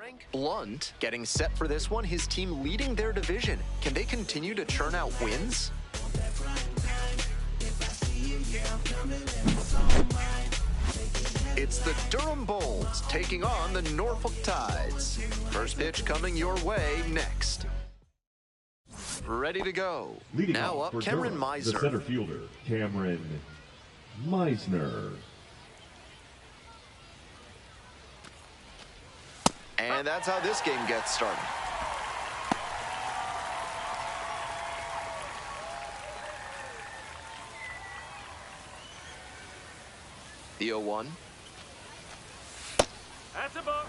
Frank Blunt getting set for this one. His team leading their division. Can they continue to churn out wins? It's the Durham Bulls taking on the Norfolk Tides. First pitch coming your way next. Ready to go. Leading now up, Cameron Durham, Meisner. The center fielder, Cameron Meisner. And that's how this game gets started. The 0-1. That's a ball.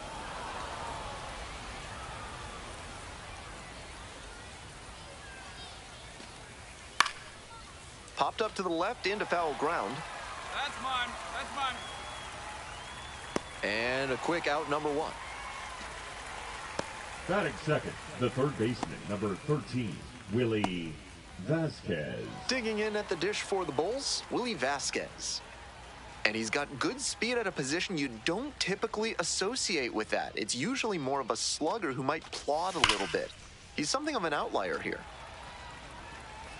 Popped up to the left into foul ground. That's mine. That's mine. And a quick out, number 1. Batting second, the third baseman, number 13, Willie Vasquez. Digging in at the dish for the Bulls, Willie Vasquez. And he's got good speed at a position you don't typically associate with that. It's usually more of a slugger who might plod a little bit. He's something of an outlier here.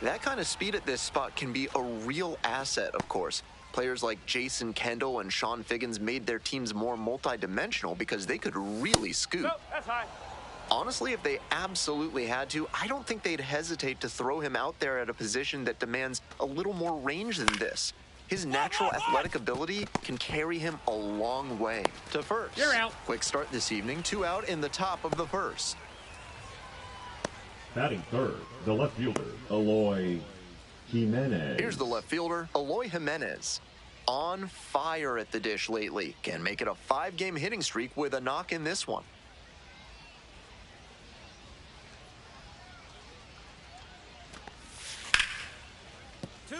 That kind of speed at this spot can be a real asset, of course. Players like Jason Kendall and Sean Figgins made their teams more multidimensional because they could really scoot. Nope, that's high. Honestly, if they absolutely had to, I don't think they'd hesitate to throw him out there at a position that demands a little more range than this. His natural athletic ability can carry him a long way. To first. You're out. Quick start this evening, 2 out in the top of the first. Batting third, the left fielder, Eloy Jimenez. Here's the left fielder, Eloy Jimenez. On fire at the dish lately. Can make it a 5-game hitting streak with a knock in this one.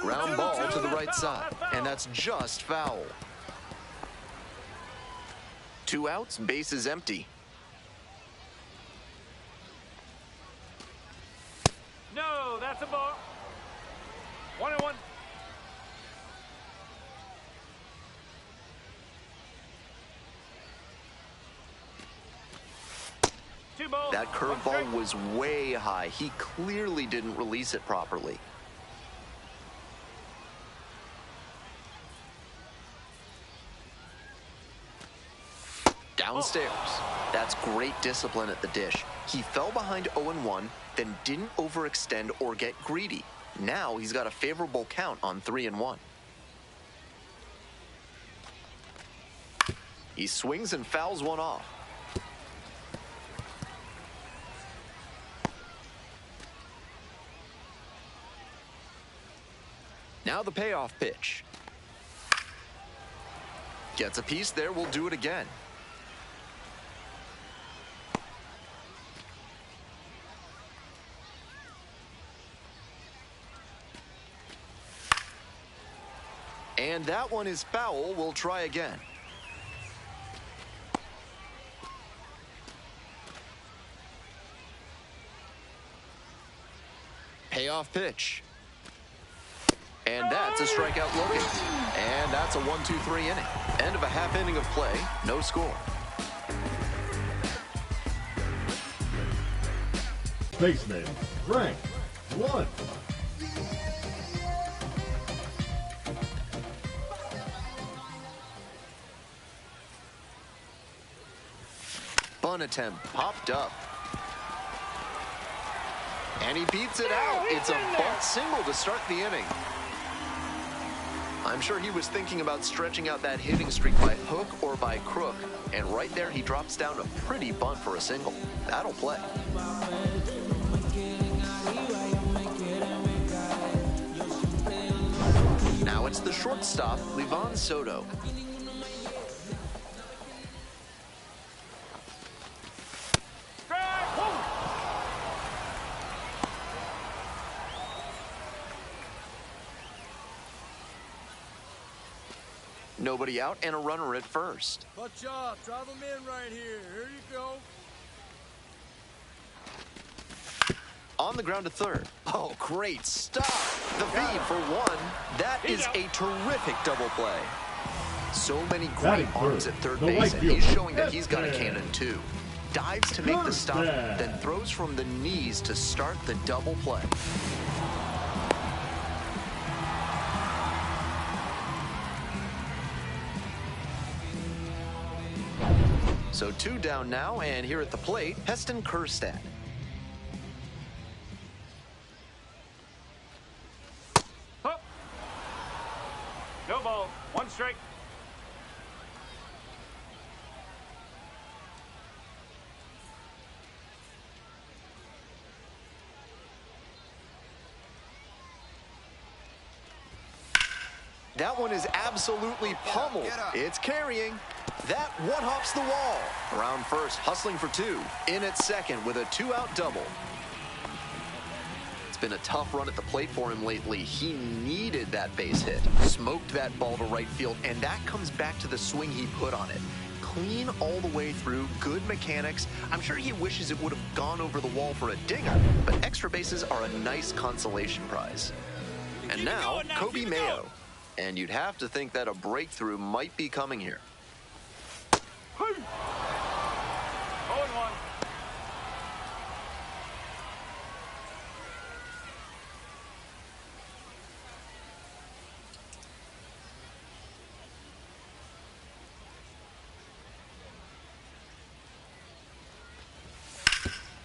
Ground ball to the right side, and that's just foul. 2 outs, base is empty. No, that's a ball. 1-1. Two balls. That curveball was way high. He clearly didn't release it properly. Downstairs. That's great discipline at the dish. He fell behind 0-1, then didn't overextend or get greedy. Now he's got a favorable count on 3-1. He swings and fouls one off. Now the payoff pitch. Gets a piece there, we'll do it again. And that one is foul. We'll try again. Payoff pitch. And that's a strikeout looking. And that's a 1-2-3 inning. End of a half inning of play. No score. Baseman, Frank Blunt. Bunt attempt popped up. And he beats it out. It's a bunt single to start the inning. I'm sure he was thinking about stretching out that hitting streak by hook or by crook. And right there, he drops down a pretty bunt for a single. That'll play. Now it's the shortstop, Livan Soto. Nobody out and a runner at first. Watch out, drive them in right here. Here you go. On the ground to third. Oh, great stop. The feed for 1. That is a terrific double play. So many great arms at third base, and he's showing that he's got a cannon too. dives to make the stop, then throws from the knees to start the double play. So 2 down now, and here at the plate, Heston Kjerstad. Huh. No ball, 1 strike. That one is absolutely pummeled. It's carrying. That one hops the wall. Around first, hustling for 2. In at second with a 2-out double. It's been a tough run at the plate for him lately. He needed that base hit. Smoked that ball to right field, and that comes back to the swing he put on it. Clean all the way through, good mechanics. I'm sure he wishes it would have gone over the wall for a dinger, but extra bases are a nice consolation prize. And now, Kobe Mayo. And you'd have to think that a breakthrough might be coming here. 0-1.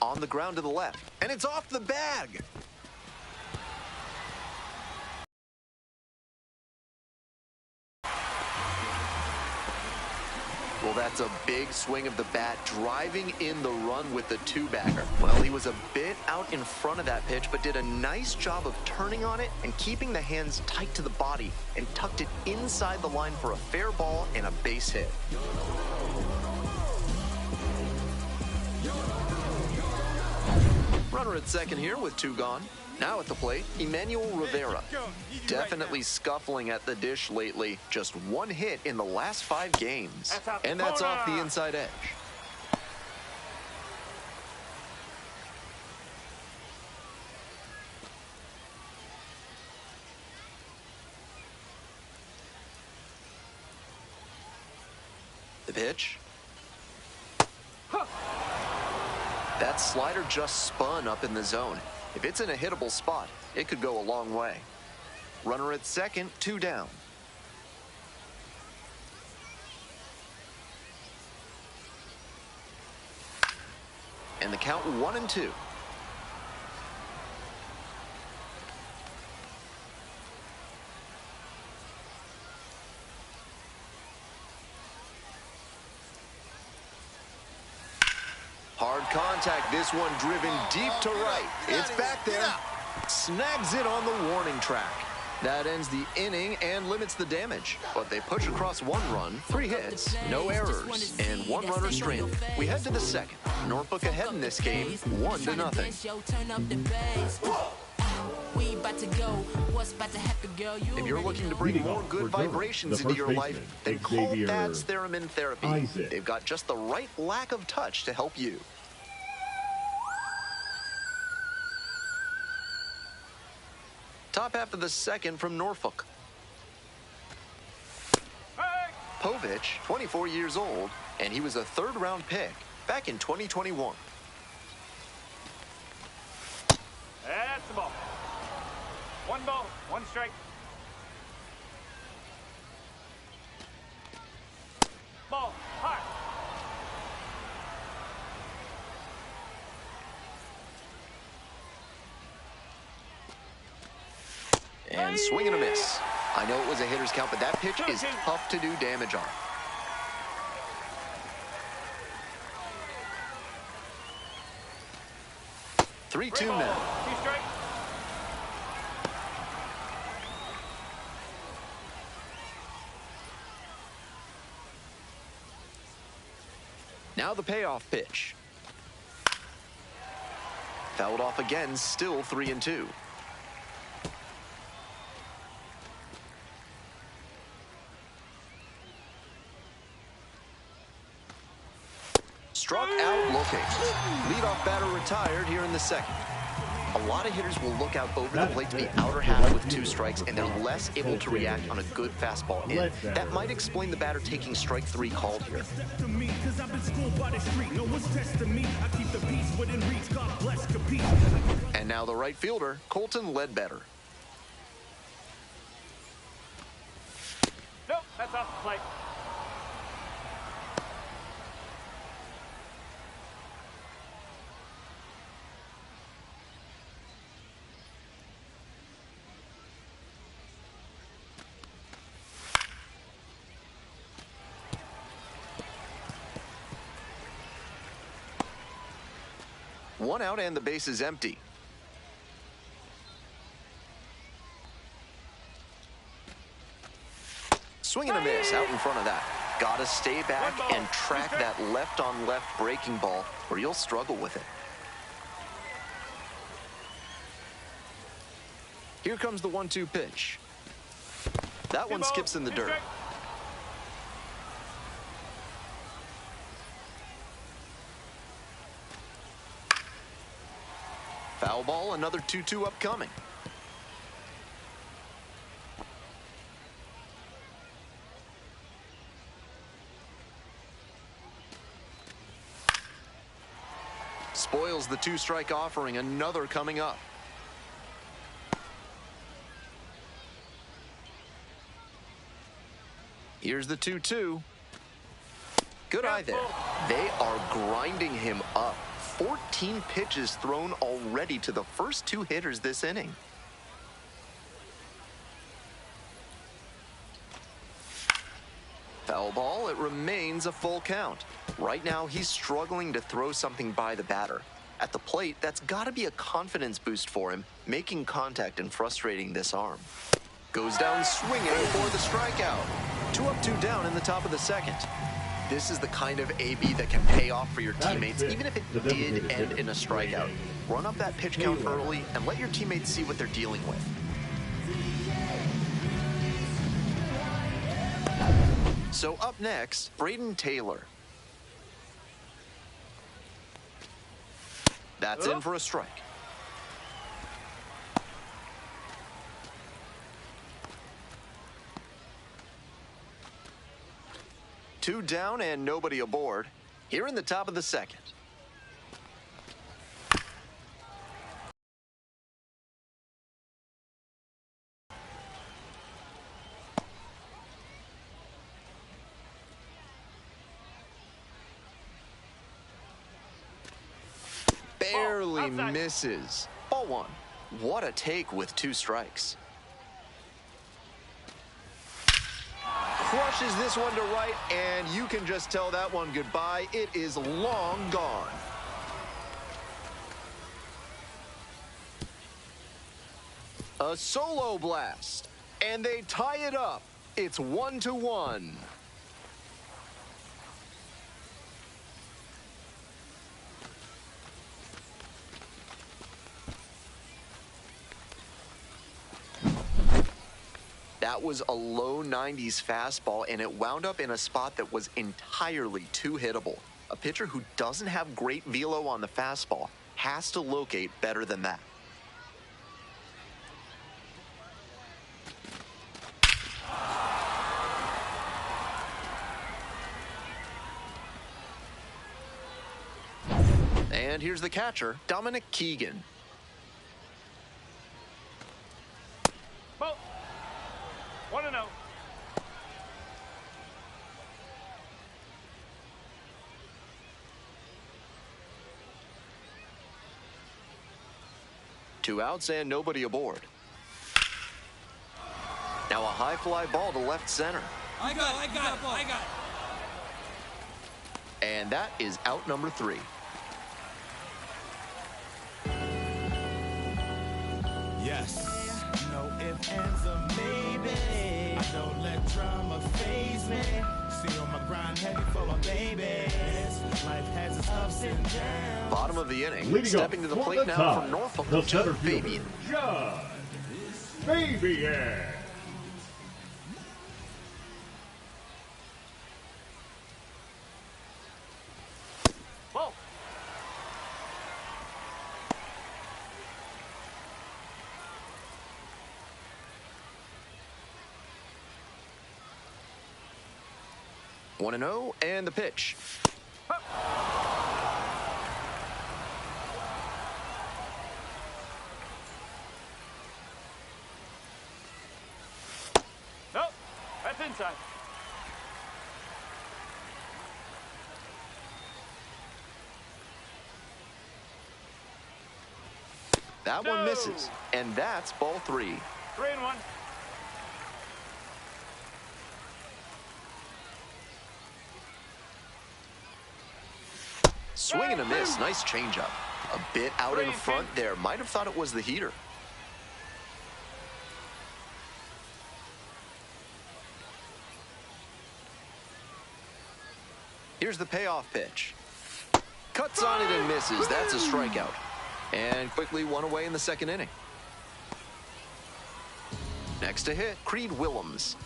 On the ground to the left, and it's off the bag. Well, that's a big swing of the bat, driving in the run with the 2-bagger. Well, he was a bit out in front of that pitch, but did a nice job of turning on it and keeping the hands tight to the body and tucked it inside the line for a fair ball and a base hit. Runner at second here with 2 gone. Now at the plate, Emmanuel Rivera. Definitely scuffling at the dish lately. Just 1 hit in the last 5 games. And that's off the inside edge. The pitch. That slider just spun up in the zone. If it's in a hittable spot, it could go a long way. Runner at second, 2 down. And the count 1-2. Hard contact, this one driven deep to right. It's back there. Snags it on the warning track. That ends the inning and limits the damage. But they push across 1 run, 3 hits, no errors, and 1 runner stranded. We head to the second. Norfolk ahead in this game, 1-0. If you're looking to bring more good vibrations into your life, then call Thad's Theremin Therapy. They've got just the right lack of touch to help you. Top half of the second from Norfolk. Povich, 24 years old, and he was a 3rd-round pick back in 2021. That's the ball. 1 ball, 1 strike. Ball, high. And swing and a miss. I know it was a hitter's count, but that pitch is tough to do damage on. Three-two now. 2 strikes. Now the payoff pitch. Fouled off again, still 3-2. Struck out looking. Leadoff batter retired here in the second. A lot of hitters will look out over the plate to the outer half with 2 strikes, and they're less able to react on a good fastball in. That might explain the batter taking strike 3 called here. And now the right fielder, Colton Ledbetter. Nope, that's off the plate. One out and the base is empty. Swing and a miss out in front of that. Gotta stay back and track that left-on-left breaking ball, or you'll struggle with it. Here comes the 1-2 pitch. That one skips in the dirt. Foul ball, another 2-2 upcoming. Spoils the 2-strike offering, another coming up. Here's the 2-2. Good eye there. They are grinding him up. 14 pitches thrown already to the first two hitters this inning. Foul ball, it remains a full count. Right now, he's struggling to throw something by the batter. At the plate, that's got to be a confidence boost for him, making contact and frustrating this arm. Goes down swinging for the strikeout. 2 up, 2 down in the top of the second. This is the kind of AB that can pay off for your teammates, even if it did end in a strikeout. Run up that pitch count early and let your teammates see what they're dealing with. So up next, Braden Taylor. That's in for a strike. Two down and nobody aboard. Here in the top of the second. Barely misses. Ball 1. What a take with 2 strikes. Crushes this one to right, and you can just tell that one goodbye. It is long gone. A solo blast, and they tie it up. It's 1-1. That was a low 90s fastball, and it wound up in a spot that was entirely too hittable. A pitcher who doesn't have great velo on the fastball has to locate better than that. And here's the catcher, Dominic Keegan. Ball. 1-0. Two outs and nobody aboard. Now a high fly ball to left center. I got it. And that is out number 3. Yes. No ifs, ands, or maybe. I don't let drama faze me. See on my grind heavy for my babies. Life has its ups and downs. Bottom of the inning. Leading Stepping to the plate now from Norfolk, the center Judd fielder, Fabian. Judd Fabian. Ball. One and 0, and the pitch. inside. That one misses, and that's ball 3. 3-1. Swing and a miss. Nice changeup. A bit out in front there. Might have thought it was the heater. Here's the payoff pitch. Cuts on it and misses. That's a strikeout. And quickly one away in the second inning. Next to hit, Creed Willems.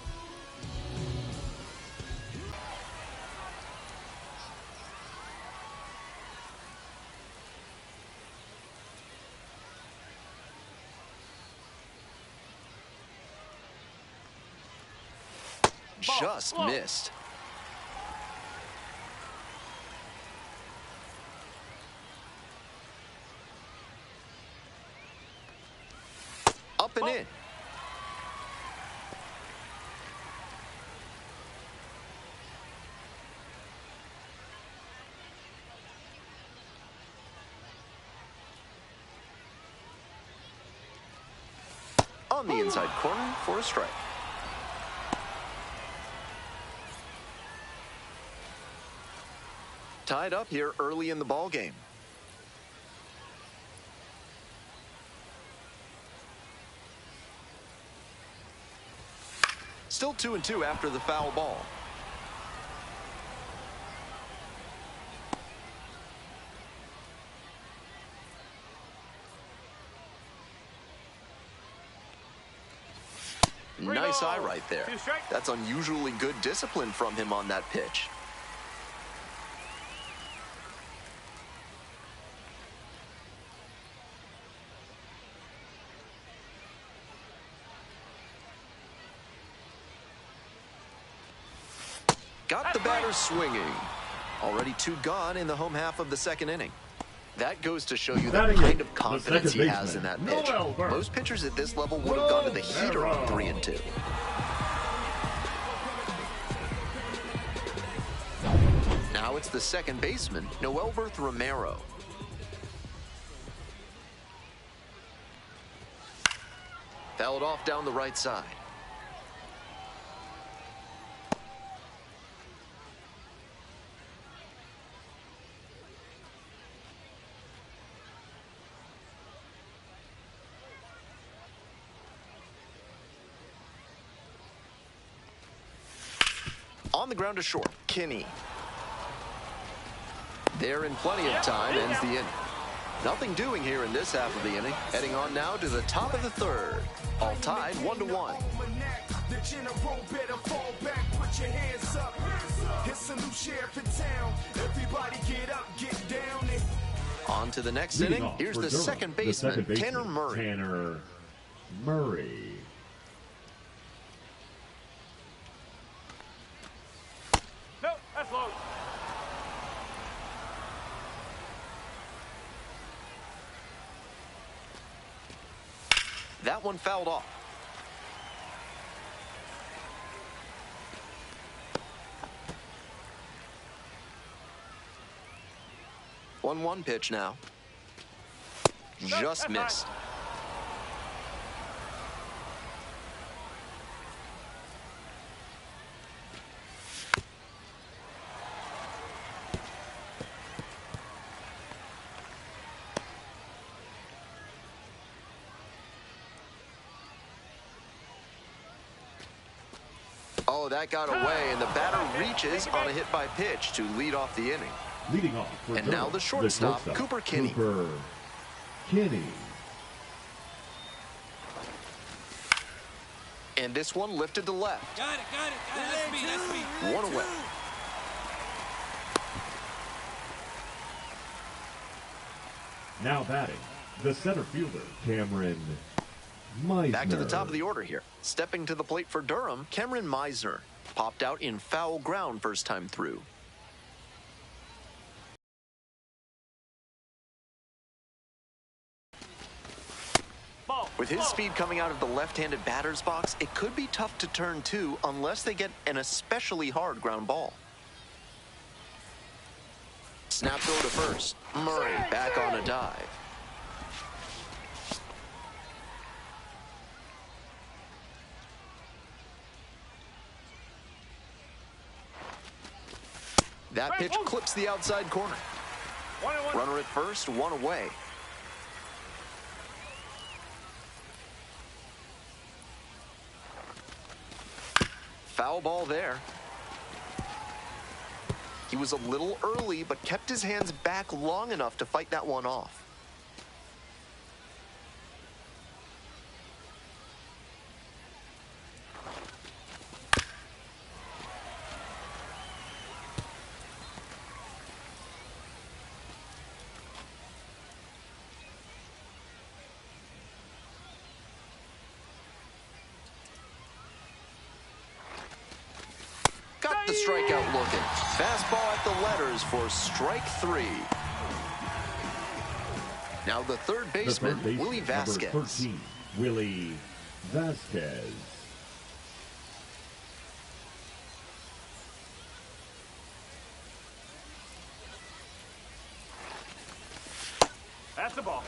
Just missed. Up and in. On the inside corner for a strike. Tied up here early in the ball game. Still 2-2 after the foul ball. Nice eye right there. That's unusually good discipline from him on that pitch. Got the batter swinging. Already 2 gone in the home half of the second inning. That goes to show you the kind of confidence he has in that pitch. Most pitchers at this level would have gone to the heater on 3-2. Now it's the second baseman, Noelberth Romero. Fouled off down the right side. On the ground to short, Kinney. They're in plenty of time, ends the inning. Nothing doing here in this half of the inning. Heading on now to the top of the third. All tied 1-1. On to the next inning. Here's the second baseman, Tanner Murray. Tanner Murray. No, that's low. That one fouled off. One pitch now. Just missed. Oh, that got away, and the batter reaches on a hit by pitch to lead off the inning. Leading off for And now the shortstop, Cooper Kinney. Cooper Kinney. And this one lifted to left. Got it. That's me. One away. Now batting, the center fielder, Cameron Meisner. Back to the top of the order here. Stepping to the plate for Durham, Cameron Meisner. Popped out in foul ground first time through. Ball. With his speed coming out of the left-handed batter's box, it could be tough to turn two unless they get an especially hard ground ball. Snap throw to first. Murray back on a dive. That pitch clips the outside corner. Runner at first, one away. Foul ball there. He was a little early, but kept his hands back long enough to fight that one off. The strikeout looking. Fastball at the letters for strike three. Now the third baseman, Willie Vasquez. Number 13, Willie Vasquez. That's the ball.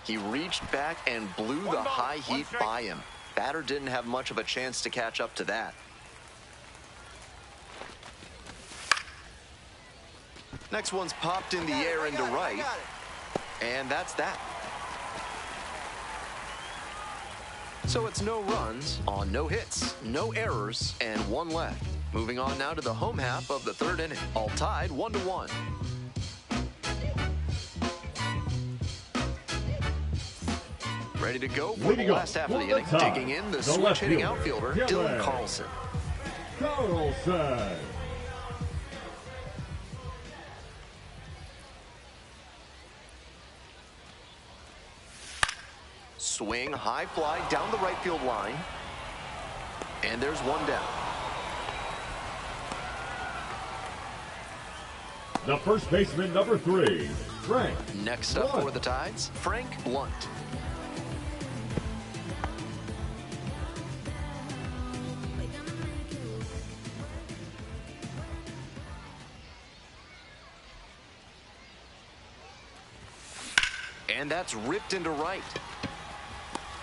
He reached back and blew the high heat by him. Batter didn't have much of a chance to catch up to that. Next one's popped in the air into right. And that's that. So it's no runs on no hits, no errors, and one left. Moving on now to the home half of the third inning. All tied 1-1. Ready to go for the last half of the inning. Digging in, the switch-hitting outfielder, Dylan Carlson. Carlson. Swing, high fly down the right field line. And there's one down. The first baseman, number 3, Frank. Next up for the Tides, Frank Blunt. And that's ripped into right.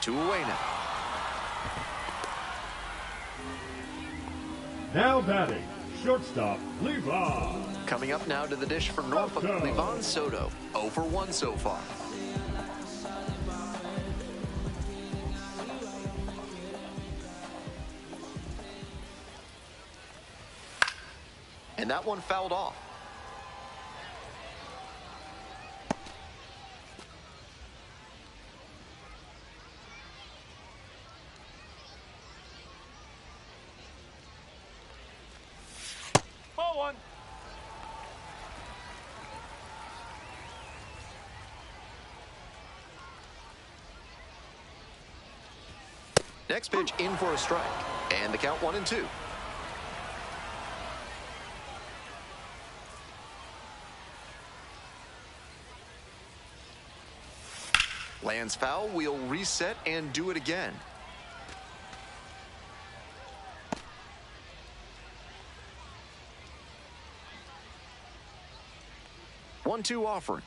2 away now. Now batting, shortstop, Levon. Coming up now to the dish for Norfolk, Levon Soto. 0 for 1 so far. And that one fouled off. Next pitch in for a strike. And the count 1-2. Lands foul, we'll reset and do it again. One-two offering.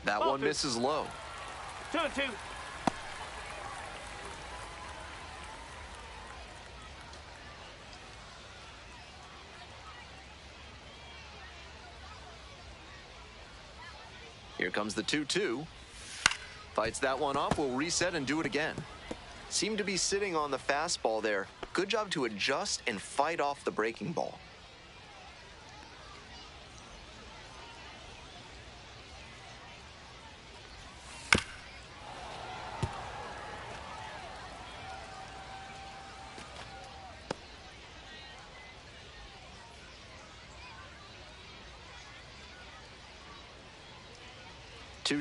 That one misses low. 2-2. Here comes the 2-2. Fights that one off. We'll reset and do it again. Seemed to be sitting on the fastball there. Good job to adjust and fight off the breaking ball.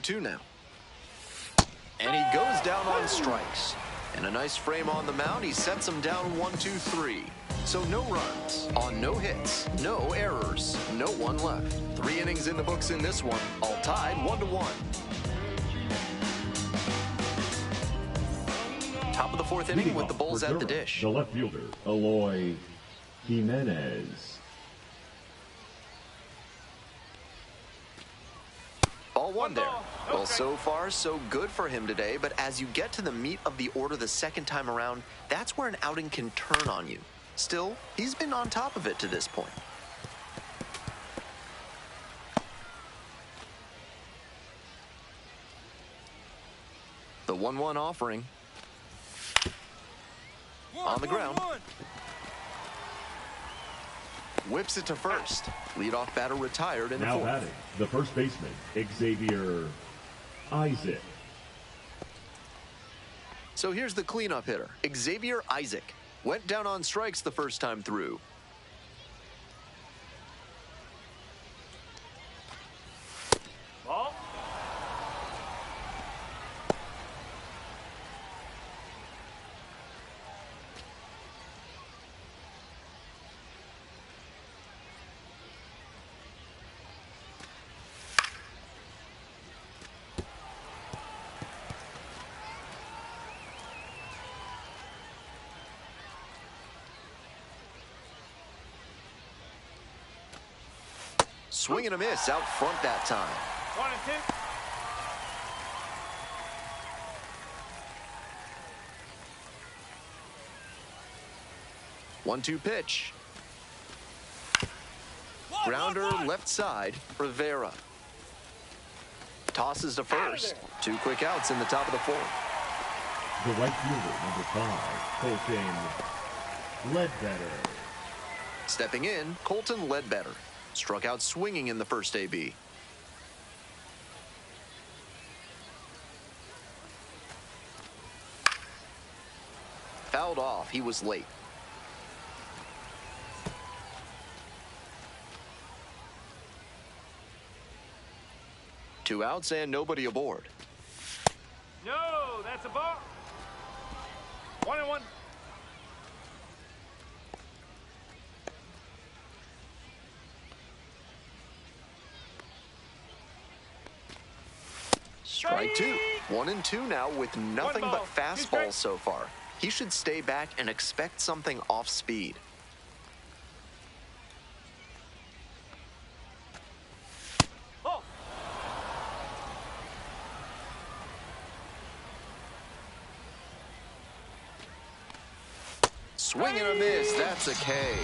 Two now. And he goes down on strikes. And a nice frame on the mound. He sets him down 1-2-3. So no runs on no hits, no errors, no one left. 3 innings in the books in this one, all tied 1-1. Top of the 4th inning with the Bulls at the dish. The left fielder, Eloy Jimenez. Ball 1 there. Well, so far, so good for him today, but as you get to the meat of the order the second time around, that's where an outing can turn on you. Still, he's been on top of it to this point. The 1-1 offering. On the ground. Whips it to first. Leadoff batter retired in the 4th. Now batting, the first baseman, Xavier Isaac. So here's the cleanup hitter, Xavier Isaac. Went down on strikes the first time through. Ball. Swing and a miss out front that time. 1-2. 1-2 pitch. Grounder left side, Rivera. Tosses to first. 2 quick outs in the top of the 4th. The right fielder, number 5, Colton Ledbetter. Stepping in, Colton Ledbetter. Struck out swinging in the first AB. Fouled off. He was late. Two outs and nobody aboard. No, that's a ball. 1-1. Strike 2. 1-2 now with nothing but fastballs so far. He should stay back and expect something off speed. Oh. Swing and a miss. That's a K.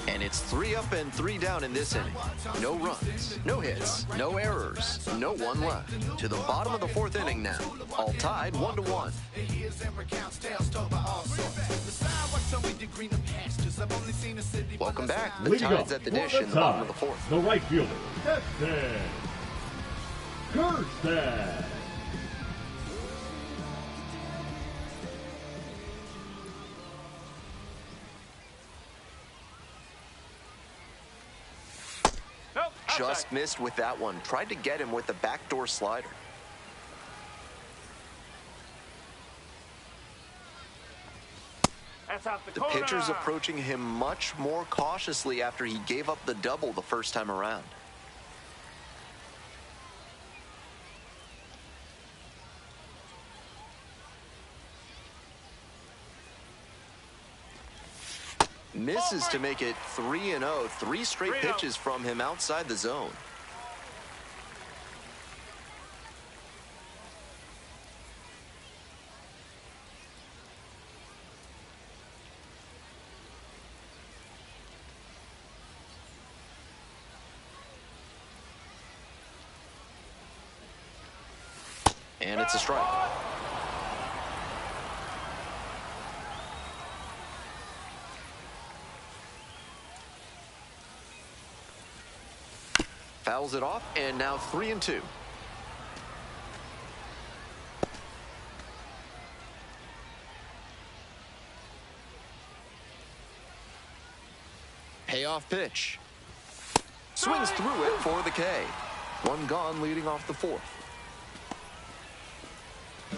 And it's 3 up and 3 down in this inning. No runs, no hits, no errors, no one left. To the bottom of the 4th inning now. All tied 1-1. Welcome back. The Tide's at the dish in the bottom of the 4th. The right fielder, Destin Kirsten. Just missed with that one. Tried to get him with the backdoor slider. That's out the The corner. pitcher's approaching him much more cautiously after he gave up the double the first time around. Misses to make it 3-0. 3 straight pitches from him outside the zone. And it's a strike. Fouls it off, and now 3-2. Payoff pitch. Swings through it for the K. 1 gone, leading off the 4th.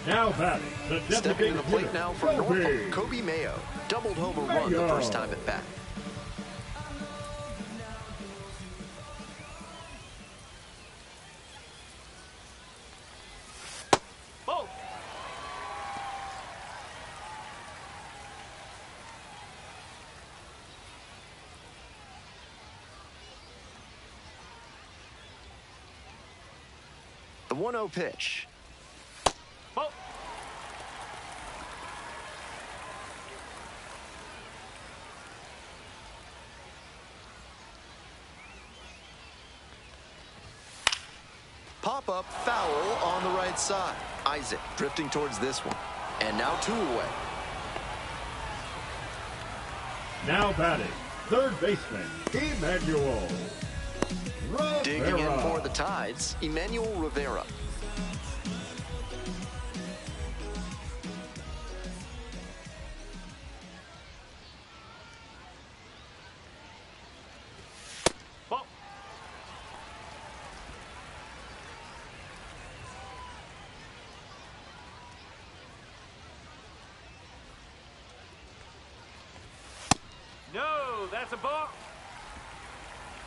Now batting, the Stepping to the plate hitter, now for Norfolk, Kobe Mayo. Doubled home a run the first time at bat. The 1-0 pitch. Ball. Pop-up foul on the right side. Isaac drifting towards this one. And now 2 away. Now batting, third baseman, Emmanuel Rivera. Digging in for the Tides, Emmanuel Rivera. Ball. No, that's a ball.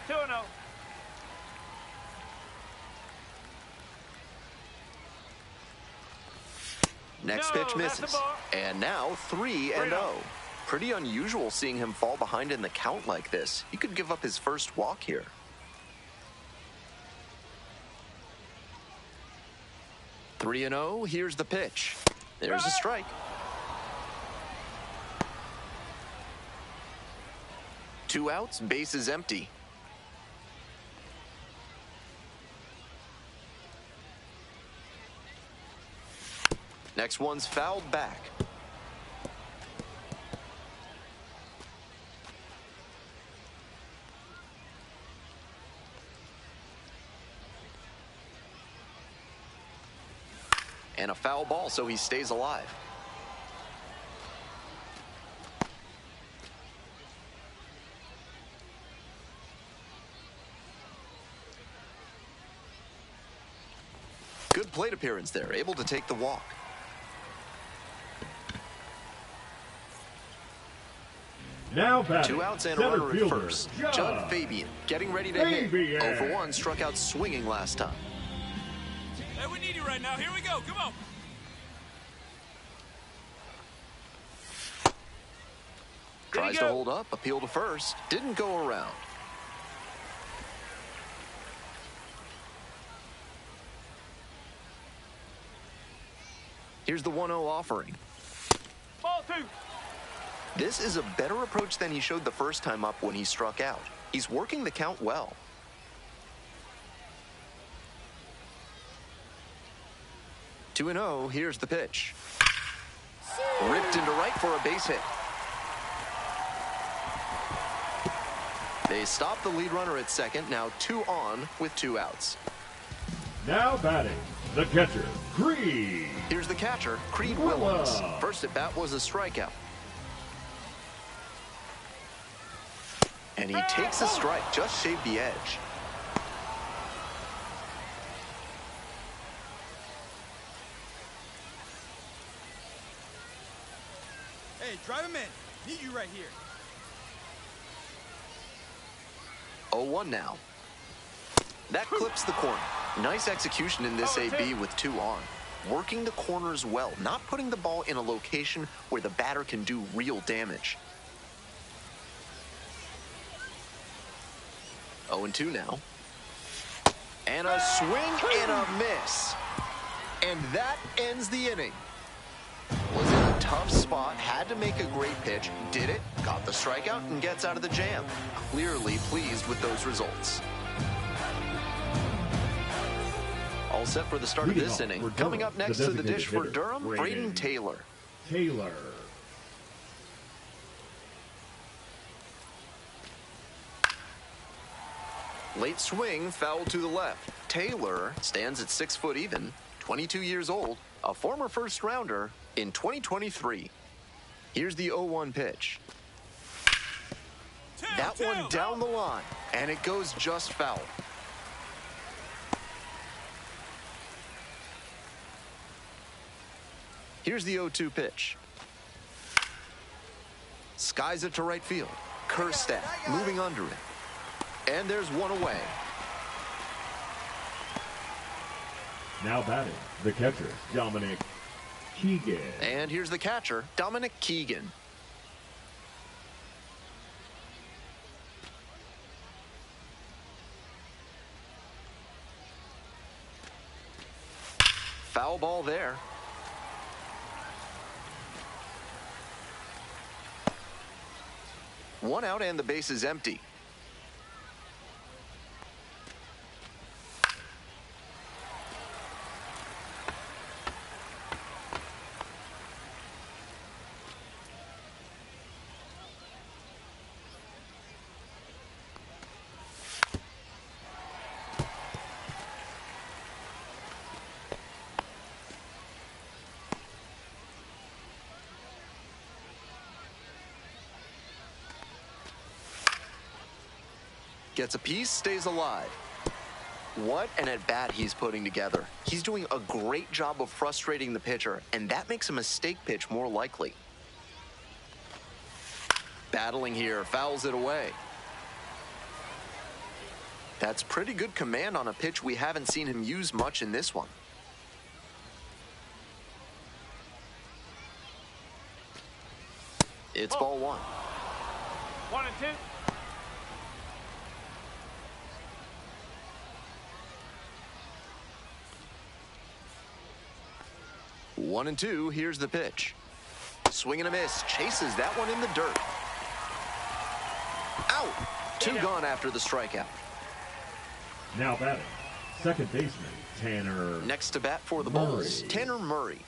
2-0. Next No, pitch that's a misses. ball. And now 3-0. 3-0. Pretty unusual seeing him fall behind in the count like this. He could give up his first walk here. Three and 0. Here's the pitch. There's a strike. 2 outs, base is empty. Next one's fouled back. And a foul ball, so he stays alive. Good plate appearance there, able to take the walk. Now batting, 2 outs and a center runner at fielder, first. Judd Fabian getting ready to hit. Fabian. 0 for 1, struck out swinging last time. Hey, we need you right now. Here we go. Come on. Tries to go. hold up, appeal to first. Didn't go around. Here's the 1-0 offering. Ball 2. This is a better approach than he showed the first time up when he struck out. He's working the count well. Two and 0, here's the pitch. Ripped into right for a base hit. They stop the lead runner at second, now 2 on with 2 outs. Now batting, the catcher, Creed. Here's the catcher, Creed Willems. First at bat was a strikeout. And he takes a strike, just shaved the edge. Hey, drive him in. Need you right here. 0-1 now. That clips the corner. Nice execution in this AB with 2 on. Working the corners well, not putting the ball in a location where the batter can do real damage. 0-2 now. And a swing and a miss. And that ends the inning. Was in a tough spot, had to make a great pitch, did it, got the strikeout, and gets out of the jam. Clearly pleased with those results. All set for the start of this inning. Coming up next to the dish for Durham, Braden Taylor. Late swing, foul to the left. Taylor stands at 6 foot even, 22 years old, a former first rounder in 2023. Here's the 0-1 pitch. That one down the line, and it goes just foul. Here's the 0-2 pitch. Skies it to right field. Kerstad moving under it. And there's one away. Now batting, the catcher, Dominic Keegan. And here's the catcher, Dominic Keegan. Foul ball there. One out and the base is empty. Gets a piece, stays alive. What an at-bat he's putting together. He's doing a great job of frustrating the pitcher, and that makes a mistake pitch more likely. Battling here, fouls it away. That's pretty good command on a pitch we haven't seen him use much in this one. It's ball one. 1 and 2. One and two, here's the pitch. Swing and a miss, chases that one in the dirt. Out! Two gone after the strikeout. Now batting, second baseman, Tanner. Next to bat for the Bulls, Tanner Murray.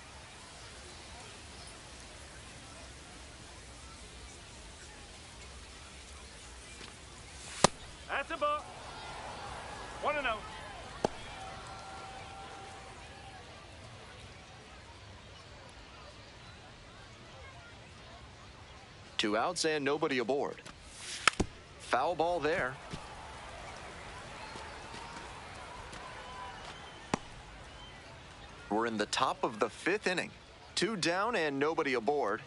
That's a ball. 1 and 0. Two outs and nobody aboard. Foul ball there. We're in the top of the fifth inning. Two down and nobody aboard.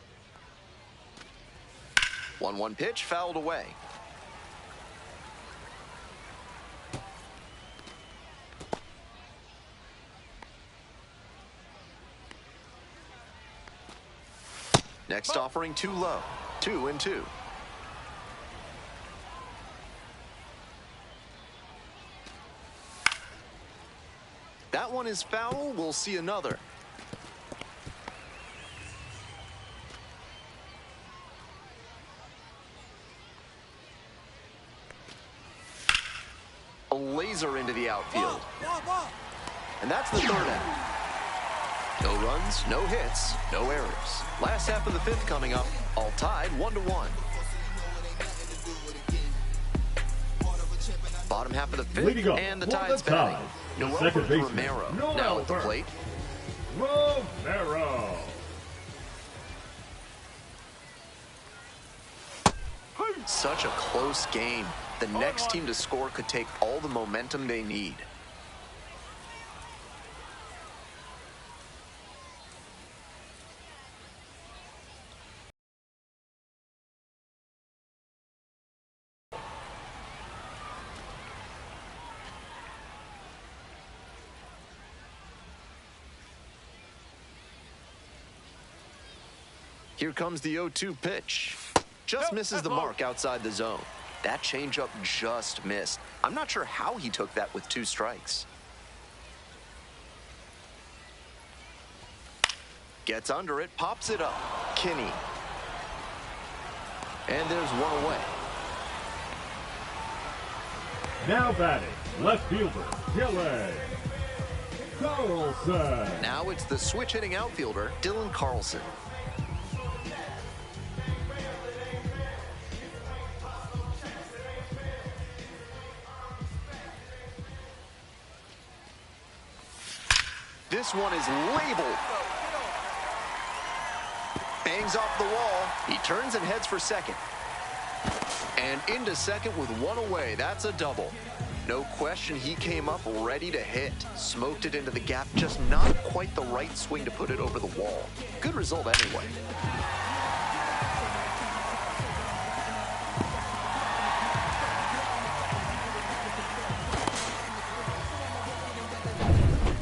1-1 pitch fouled away. Next offering too low. 2 and 2. That one is foul. We'll see another. A laser into the outfield. And that's the third out. No runs, no hits, no errors. Last half of the fifth coming up, all tied 1-1. Bottom half of the fifth, and the Tide's batting. Noel Romero now at the plate. Romero. Such a close game. The next team to score could take all the momentum they need. Here comes the 0-2 pitch. Just misses the mark outside the zone. That changeup just missed. I'm not sure how he took that with 2 strikes. Gets under it, pops it up. Kinney. And there's one away. Now batting, left fielder, Dylan Carlson. Now it's the switch hitting outfielder, Dylan Carlson. This one is labeled. Bangs off the wall. He turns and heads for second. And into second with one away. That's a double. No question he came up ready to hit. Smoked it into the gap. Just not quite the right swing to put it over the wall. Good result anyway.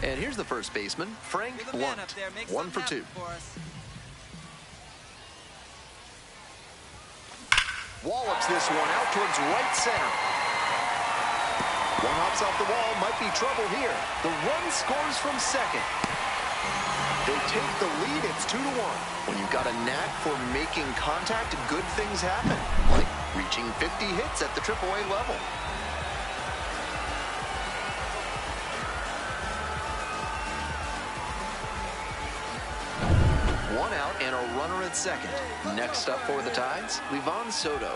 And here's the first baseman, Frank Blunt. 1 for 2. Wallops this one out towards right center. One hops off the wall, might be trouble here. The run scores from second. They take the lead, it's 2-1. When you've got a knack for making contact, good things happen, like reaching 50 hits at the AAA level. One out and a runner at second. Next up for the Tides, Livan Soto.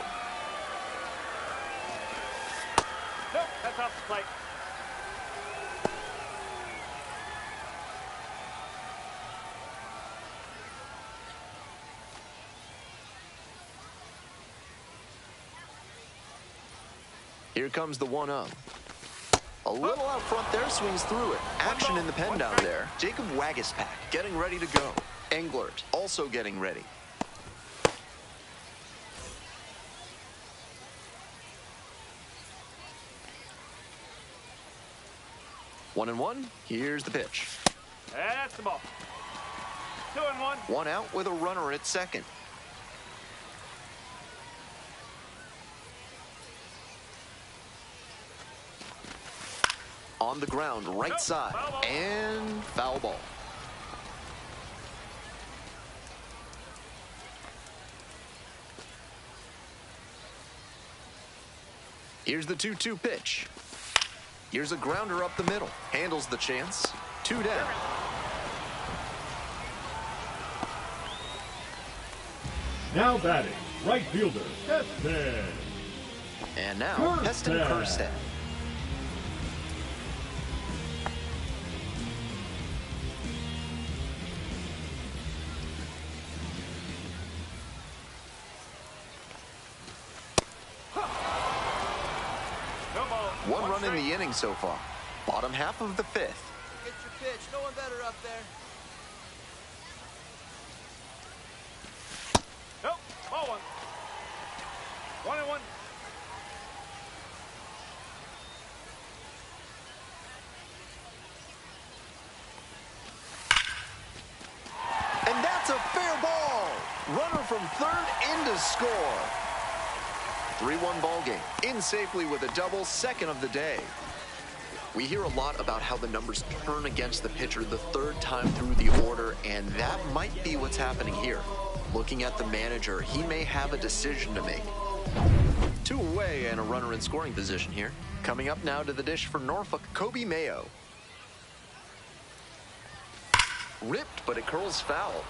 Nope, that's off the plate. Here comes the 1-0. A little out front there, swings through it. Action in the pen down there. Jacob Wagispak getting ready to go. Englert also getting ready. One and one. Here's the pitch. That's the ball. 2-1. One out with a runner at second. On the ground, right side, and foul ball. Here's the 2-2 pitch. Here's a grounder up the middle. Handles the chance. 2 down. Now batting, right fielder, Heston. And now, Heston Kjerstad. One run in the inning so far. Bottom half of the fifth. Get your pitch. No one better up there. Nope, ball 1. 1-1. And that's a fair ball. Runner from third in to score. 3-1 ball game. In safely with a double, second of the day. We hear a lot about how the numbers turn against the pitcher the third time through the order, and that might be what's happening here. Looking at the manager, he may have a decision to make. 2 away and a runner in scoring position here. Coming up now to the dish for Norfolk, Kobe Mayo. Ripped, but it curls foul.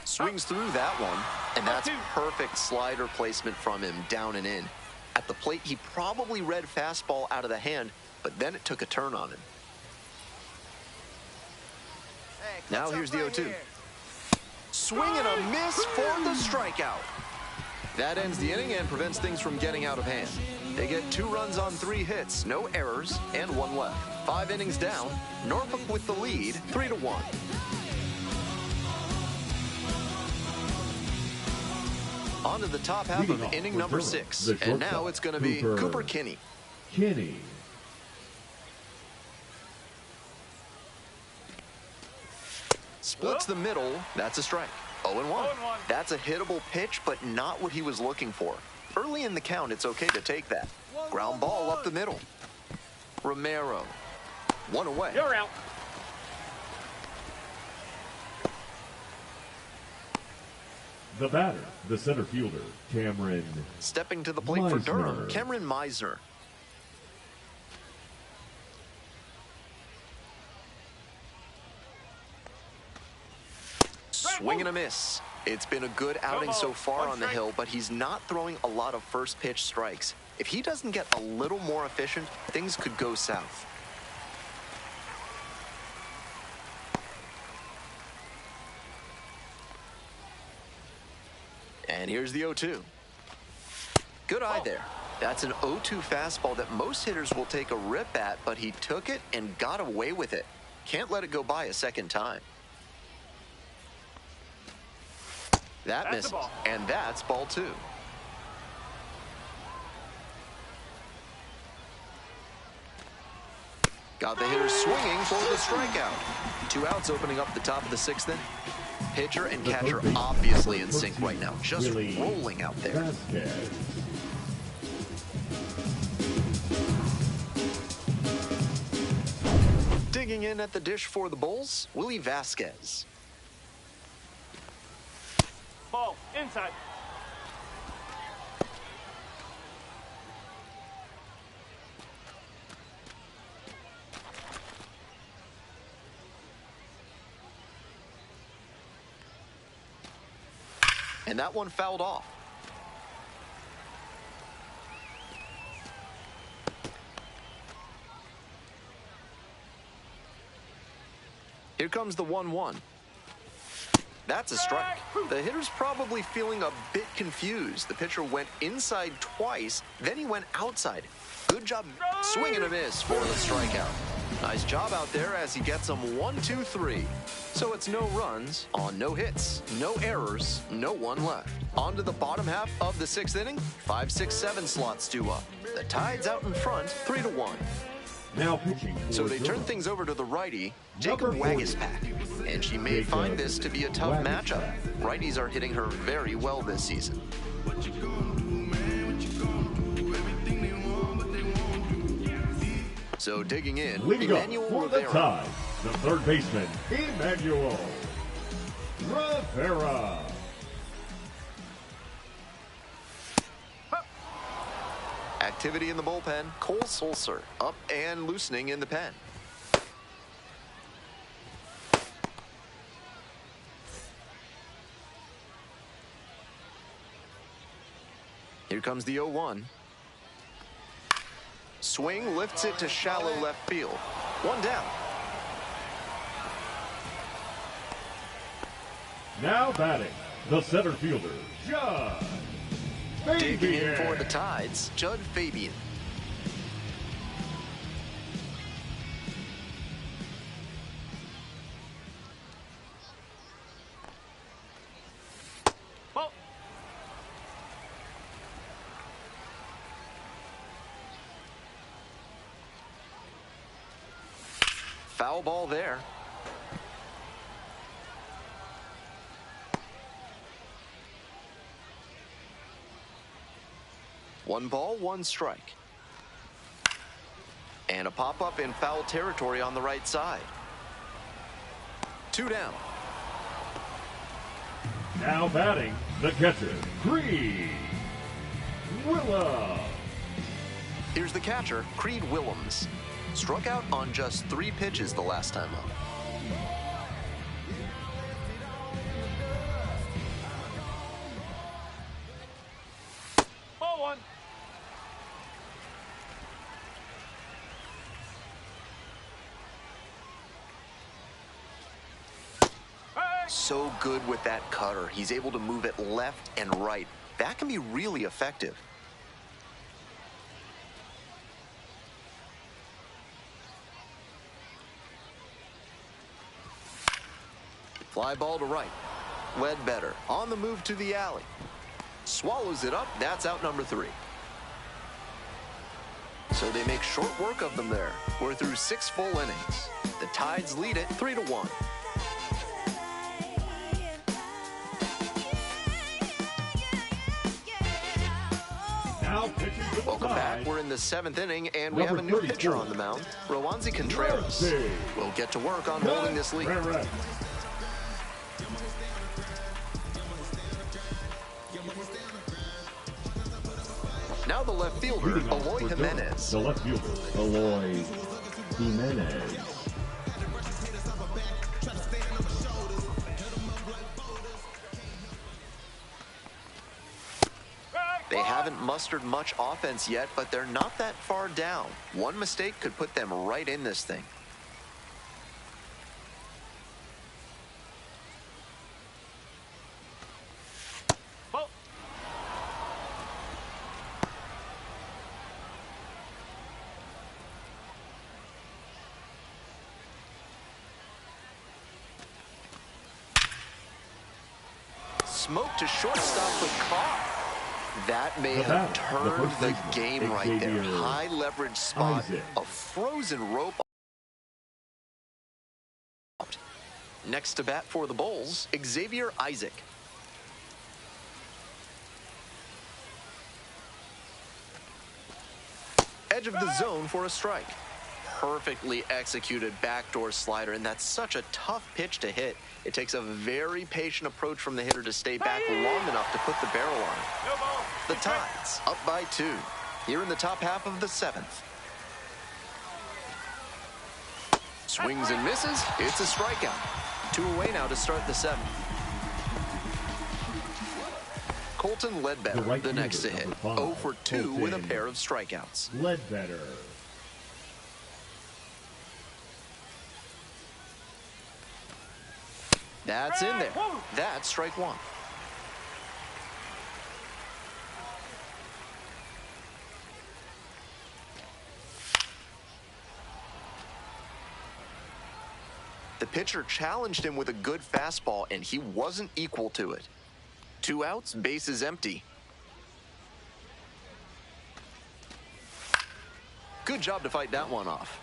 Swings through that one, and that's perfect slider placement from him, down and in. At the plate, he probably read fastball out of the hand, but then it took a turn on him. Hey, Now here's the 0-2. Swing and a miss for the strikeout. That ends the inning and prevents things from getting out of hand. They get 2 runs on 3 hits, no errors, and 1 left. 5 innings down, Norfolk with the lead, 3-1. On to the top half of inning number 6. And now it's going to be Cooper Kinney. Splits the middle. That's a strike. 0-1. That's a hittable pitch, but not what he was looking for. Early in the count, it's okay to take that. Ground ball up the middle. Romero. 1 away. You're out. The batter, the center fielder, Cameron. Stepping to the plate for Durham, Cameron Meisner. Swing and a miss. It's been a good outing so far on the hill, but he's not throwing a lot of first pitch strikes. If he doesn't get a little more efficient, things could go south. And here's the 0-2. Good eye there. That's an 0-2 fastball that most hitters will take a rip at, but he took it and got away with it. Can't let it go by a second time. That misses, and that's ball 2. Got the hitter swinging for the strikeout. 2 outs opening up the top of the 6th inning. Pitcher and catcher obviously in sync right now, just rolling out there. Vasquez. Digging in at the dish for the Bulls, Willie Vasquez. Ball, inside. And that one fouled off. Here comes the 1-1. That's a strike. The hitter's probably feeling a bit confused. The pitcher went inside twice, then he went outside. Good job. Swing and a miss for the strikeout. Nice job out there as he gets them 1-2-3. So it's no runs on no hits, no errors, no one left. On to the bottom half of the 6th inning. 5, 6, 7 slots due up. The Tide's out in front, 3-1. Now pitching. So they turn things over to the righty, Jacob Wagispack. And she may find this to be a tough matchup. Righties are hitting her very well this season. So digging in, Leading up Emmanuel for the Rivera. Tide, the third baseman, Emmanuel Rivera. Activity in the bullpen, Cole Sulser up and loosening in the pen. Here comes the 0-1. Swing lifts it to shallow left field. 1 down. Now batting, the center fielder, Judd Digging in Fabian. for the Tides, Judd Fabian. Ball. Foul ball there. One ball, 1 strike. And a pop-up in foul territory on the right side. 2 down. Now batting, the catcher, Creed Willa. Here's the catcher, Creed Willems. Struck out on just 3 pitches the last time up. Ball 1. So good with that cutter. He's able to move it left and right. That can be really effective. Fly ball to right. Ledbetter on the move to the alley. Swallows it up. That's out number 3. So they make short work of them there. We're through 6 full innings. The Tides lead it 3-1. Now pitching to the Welcome back. Tide, We're in the 7th inning, and we have a Number new pitcher 34. on the mound, Rowanzi Contreras. Rowanzi. We'll get to work on holding this lead. Contreras. Now the left fielder, Leading off Eloy for Jimenez. the left fielder, Eloy Jimenez. They haven't mustered much offense yet, but they're not that far down. One mistake could put them right in this thing. Ball. Smoke to shortstop, but caught. That may The have batter, turned first the baseman, game right there. Xavier High leverage spot, Isaac. a frozen rope Next to bat for the Bulls, Xavier Isaac. Edge of the zone for a strike. Perfectly executed backdoor slider, and that's such a tough pitch to hit. It takes a very patient approach from the hitter to stay back long enough to put the barrel on it. The Tides up by 2 here in the top half of the 7th. Swings and misses. It's a strikeout. 2 away now to start the 7th. Colton Ledbetter, the next to hit. 0 for 2 with a pair of strikeouts. Ledbetter. That's in there. That's strike 1. The pitcher challenged him with a good fastball, and he wasn't equal to it. 2 outs, base is empty. Good job to fight that one off.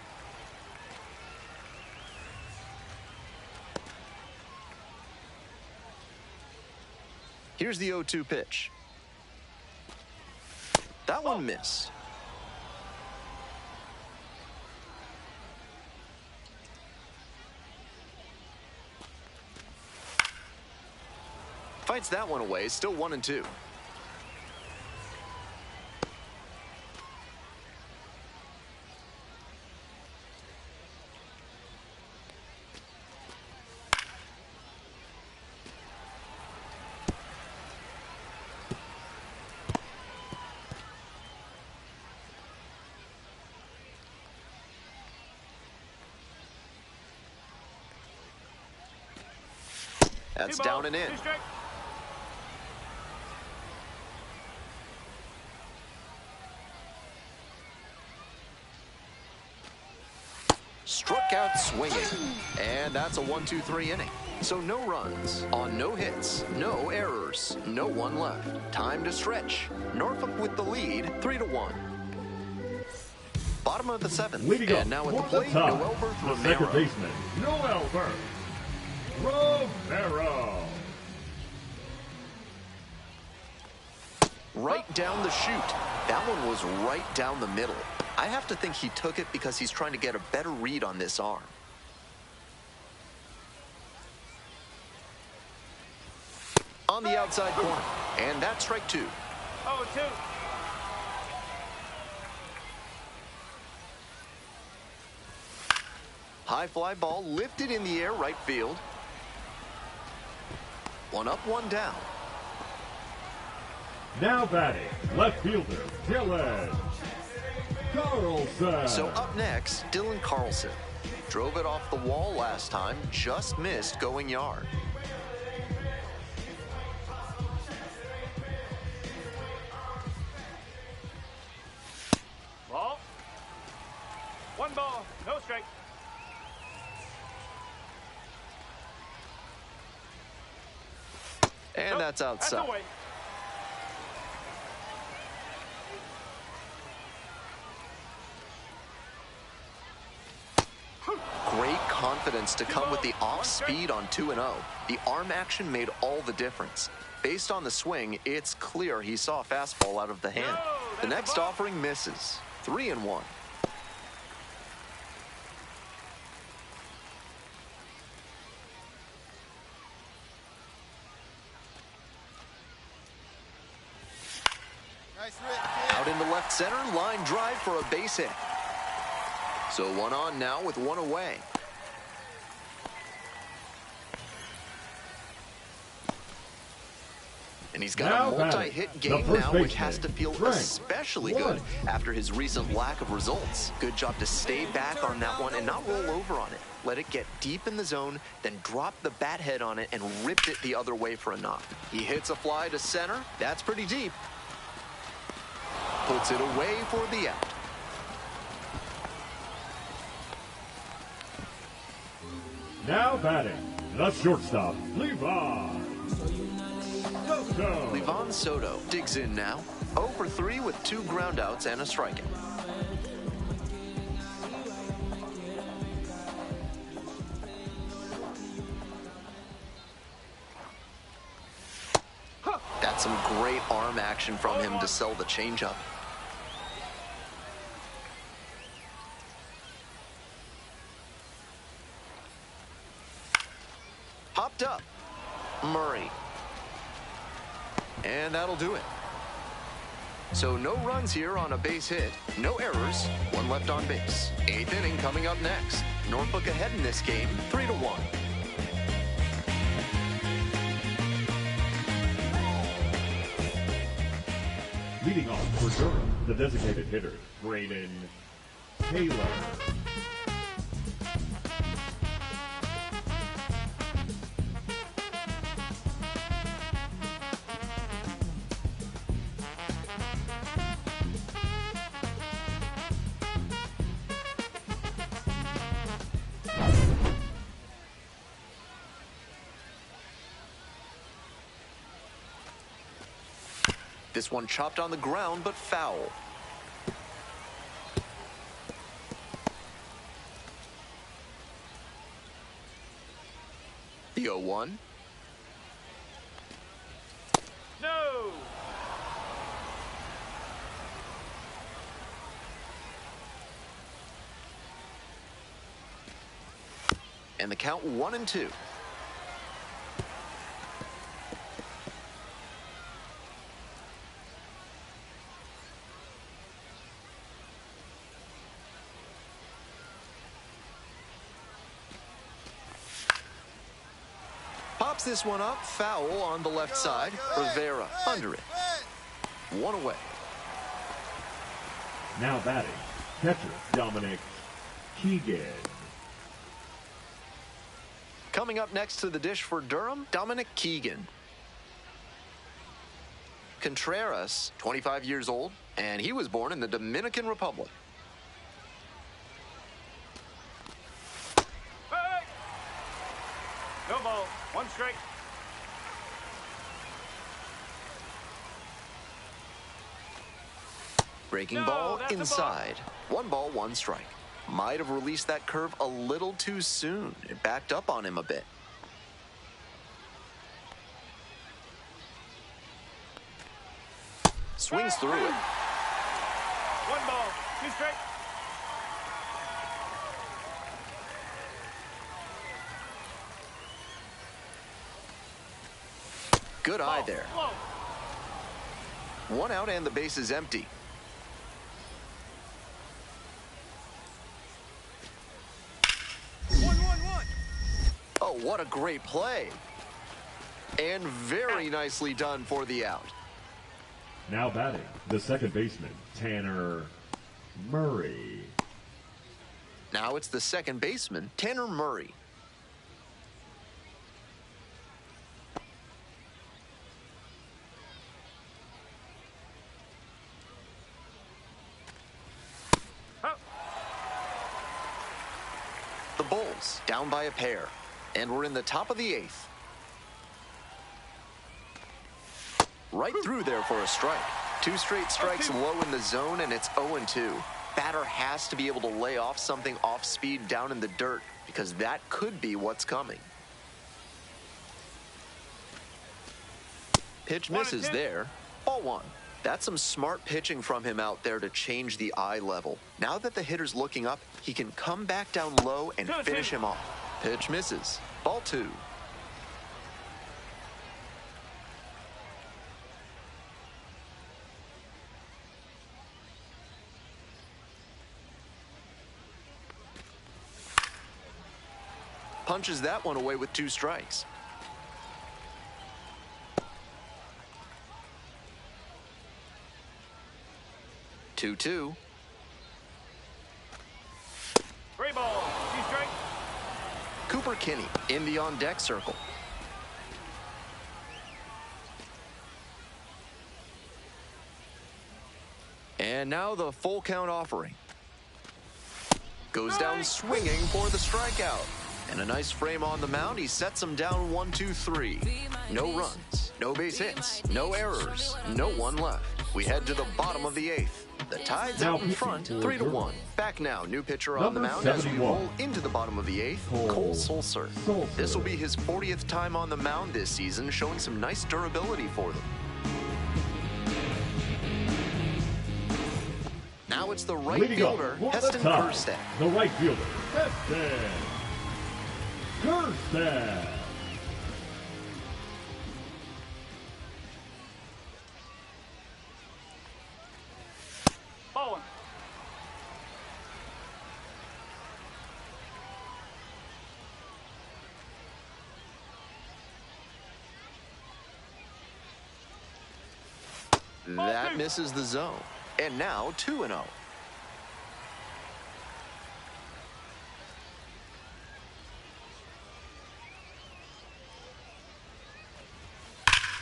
Here's the 0-2 pitch. That one missed. Fights that one away, still 1-2. That's down and in. Struck out swinging. And that's a 1-2-3 inning. So no runs on no hits, no errors, no one left. Time to stretch. Norfolk with the lead, 3-1. Bottom of the 7th. Leading and now at the plate, Noel Berth the Romero. second baseman, Noel Berth Romero. Right down the chute. That one was right down the middle. I have to think he took it because he's trying to get a better read on this arm. On the outside corner. And that's strike 2. 0-2. High fly ball lifted in the air, right field. 1 up, 1 down. Now batting, left fielder, Dylan Carlson. So up next, Dylan Carlson. Drove it off the wall last time, just missed going yard. Ball. 1 ball, no strike. And that's outside. That's away. Great confidence to come with the off speed on 2-0. The arm action made all the difference. Based on the swing, it's clear he saw a fastball out of the hand. The next offering misses. 3-1. Nice rip, kid. Out into left center, line drive for a base hit. So 1 on now with 1 away. And he's got Now a multi-hit game now, which has to feel especially good after his recent lack of results. Good job to stay back on that one and not roll over on it. Let it get deep in the zone, then drop the bat head on it and ripped it the other way for a knock. He hits a fly to center. That's pretty deep. Puts it away for the out. Now batting, the shortstop, Levon Soto. Levon Soto digs in now. 0 for 3 with 2 groundouts and a strikeout. Some great arm action from him to sell the changeup. Popped up. Murray. And that'll do it. So no runs here on a base hit, no errors, one left on base. 8th inning coming up next. Norfolk ahead in this game, 3-1. Leading off for Durham, the designated hitter, Braden Taylor. This one chopped on the ground, but foul. The 0-1. No! And the count 1-2. Pops this one up, foul on the left side. Rivera under it. 1 away. Now batting, catcher Dominic Keegan. Coming up next to the dish for Durham, Dominic Keegan. Contreras, 25 years old, and he was born in the Dominican Republic. Hey! No ball. 1 strike. Breaking No, ball that's a ball. inside. 1 ball, 1 strike. Might have released that curve a little too soon. It backed up on him a bit. Swings through it. 1 ball. 2 strike. Good eye there. Low. 1 out and the base is empty. Oh, what a great play. And very nicely done for the out. Now batting, the second baseman, Tanner Murray. Now it's the second baseman, Tanner Murray. The Bulls down by a pair, and we're in the top of the 8th. Right through there for a strike. 2 straight strikes low in the zone, and it's 0-2. Batter has to be able to lay off something off speed down in the dirt, because that could be what's coming. Pitch misses there. Ball 1. That's some smart pitching from him out there to change the eye level. Now that the hitter's looking up, he can come back down low and finish him off. Pitch misses. Ball 2. Punches that one away with 2 strikes. Two. 3 ball. 2 strike. Cooper Kinney in the on-deck circle. And now the full count offering. Goes down swinging for the strikeout. And a nice frame on the mound. He sets him down 1, 2, 3. No runs, no base hits, no errors, no one left. We head to the bottom of the 8th. The Tide's out in front, 3-1. Back now, new pitcher on the mound as we roll into the bottom of the 8th, Cole Sulser. This will be his 40th time on the mound this season, showing some nice durability for them. it's the right Leading up fielder, for the Heston tie, Kjerstad. the right fielder, Heston Kjerstad. Ball one. That misses the zone. And now 2-0.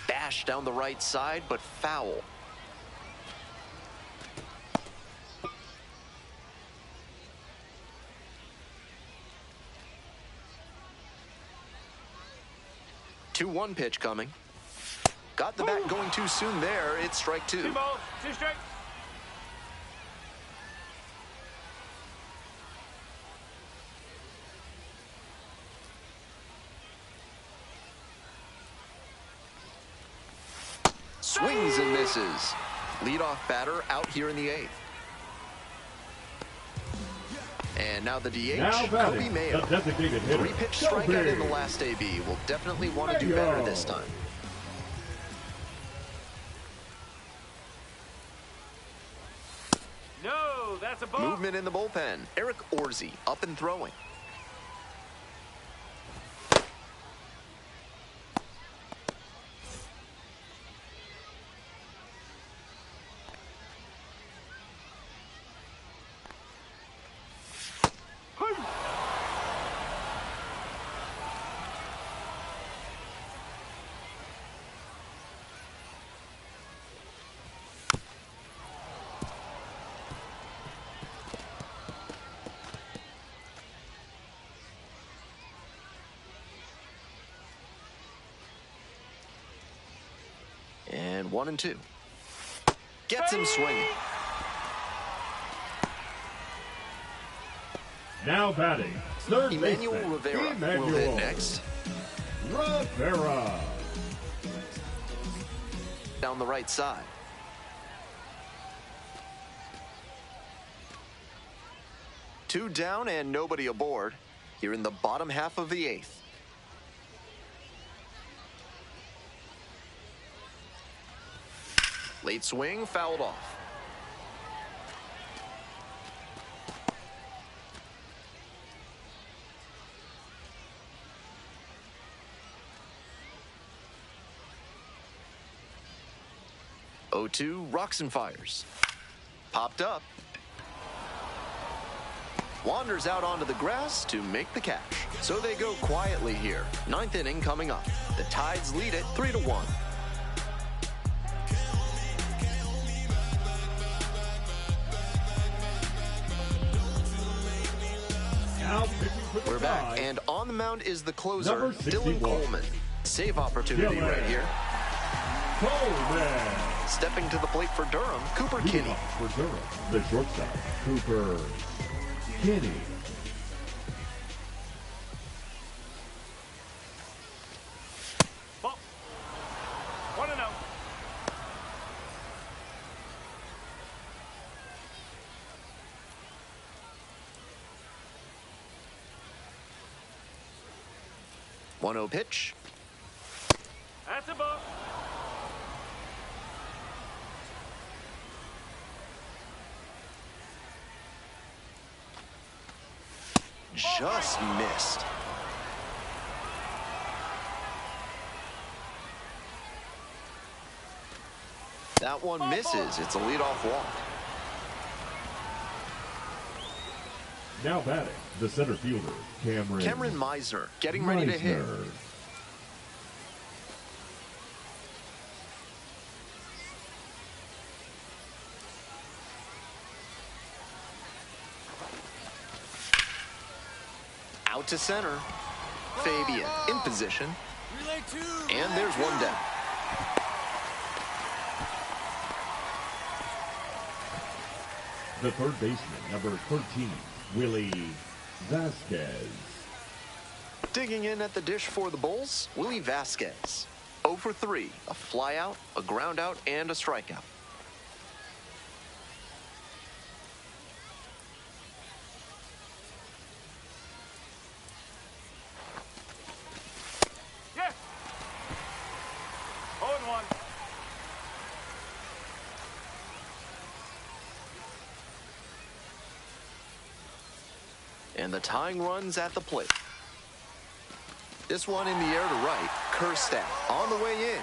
Bash down the right side, but foul. Two-one pitch coming. Got the bat going too soon there. It's strike two. 2 balls, 2 strikes. Swings and misses. Leadoff batter out here in the 8th. And now the DH, Now Kobe batting, Mayo. the designated hitter, 3-pitch strikeout in the Kobe last AB. Will definitely want to do better Mayo. this time. No, that's a ball. Movement in the bullpen. Eric Orzi up and throwing. And 1-2. Gets him swinging. Now batting, third Emmanuel baseman, Rivera will hit next. Rivera. Down the right side. Two down and nobody aboard. Here in the bottom half of the 8th. Late swing, fouled off. Oh-2, rocks and fires. Popped up. Wanders out onto the grass to make the catch. So they go quietly here. 9th inning coming up. The Tides lead it 3-1. Now pitching for the We're back, Tides, and on the mound is the closer, Number Dylan 61. Coleman. Save opportunity Dylan. right here. Coleman. Stepping to the plate for Durham, Cooper Leading Kinney. off for Durham, the shortstop, Cooper Kinney. Ball. 1-0. One-oh pitch. That's a ball. Just missed. That one misses. It's a leadoff walk. Now batting, the center fielder, Cameron Meisner getting ready to hit. Meisner. Out to center. Fabian in position. And there's one down. The third baseman, number 13, Willie Vasquez. Digging in at the dish for the Bulls, Willie Vasquez. 0 for 3, a flyout, a groundout, and a strikeout. And the tying run's at the plate. This one in the air to right. Kerstad on the way in.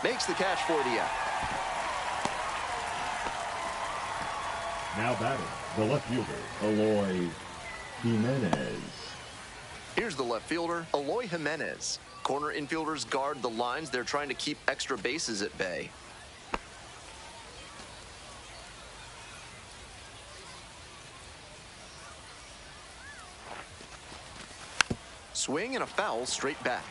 Makes the catch for the out. Now batting, the left fielder, Eloy Jimenez. Here's the left fielder, Eloy Jimenez. Corner infielders guard the lines. They're trying to keep extra bases at bay. Swing and a foul straight back.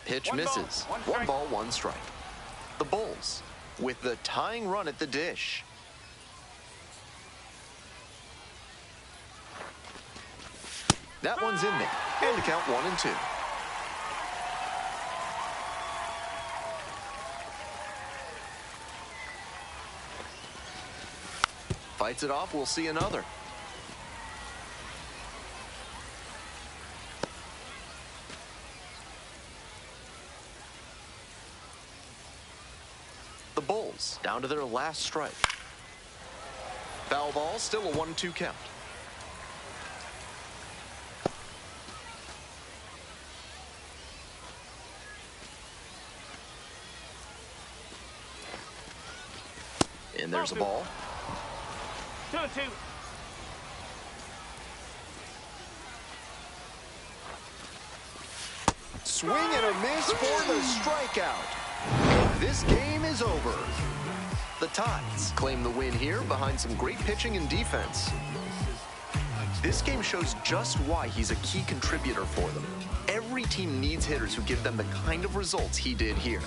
Pitch misses. One ball, one strike. The Bulls with the tying run at the dish. That one's in there. And to count 1-2. Fights it off. We'll see another. The Bulls down to their last strike. Foul ball, still a 1-2 count. And there's a ball. 2-2. Swing and a miss for the strikeout. This game is over. The Tides claim the win here behind some great pitching and defense. This game shows just why he's a key contributor for them. Every team needs hitters who give them the kind of results he did here.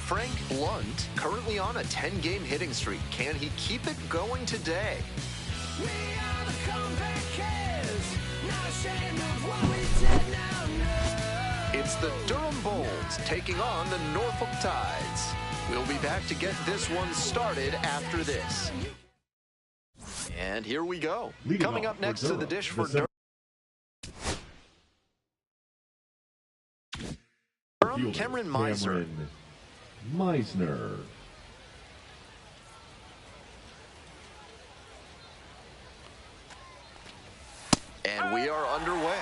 Frank Blunt, currently on a 10-game hitting streak. Can he keep it going today? We are the comeback kids, not ashamed of what we did now. It's the Durham Bulls taking on the Norfolk Tides. We'll be back to get this one started after this. And here we go. Coming up next to the dish for Durham, Cameron Meisner. And we are underway.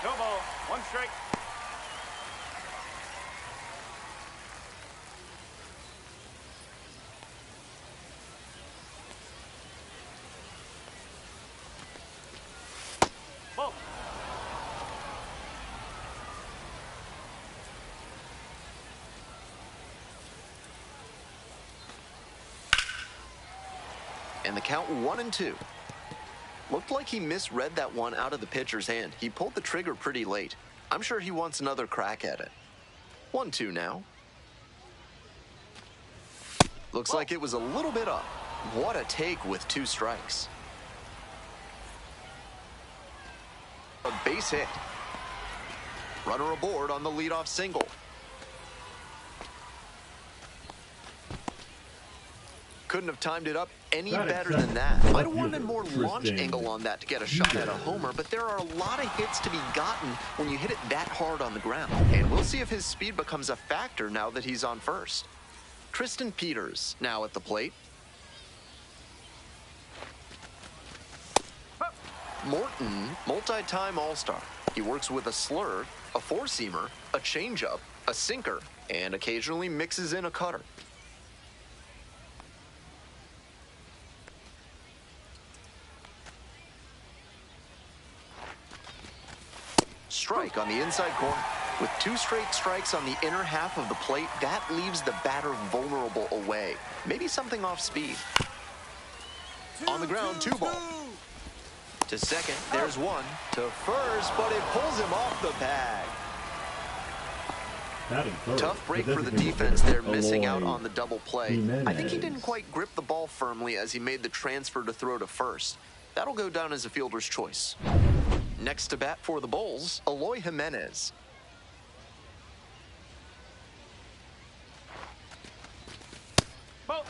No ball, one strike. Ball. And the count 1-2. Looked like he misread that one out of the pitcher's hand. He pulled the trigger pretty late. I'm sure he wants another crack at it. 1-2 now. Looks like it was a little bit up. What a take with 2 strikes. A base hit. Runner aboard on the leadoff single. Couldn't have timed it up any better than that. Might have wanted more launch angle on that to get a shot at a homer, but there are a lot of hits to be gotten when you hit it that hard on the ground. And we'll see if his speed becomes a factor now that he's on first. Tristan Peters now at the plate. Morton, multi-time All-Star. He works with a slurve, a four-seamer, a changeup, a sinker, and occasionally mixes in a cutter. Strike on the inside corner. With 2 straight strikes on the inner half of the plate, that leaves the batter vulnerable away. Maybe something off speed. On the ground, 2 ball. To second, there's 1. To first, but it pulls him off the bag. Batting third, Tough break for the designated defense there, hitter, missing out Eloy on the double play. I think he didn't quite grip the ball firmly as he made the transfer to throw to first. That'll go down as a fielder's choice. Next to bat for the Bulls, Eloy Jimenez. Ball.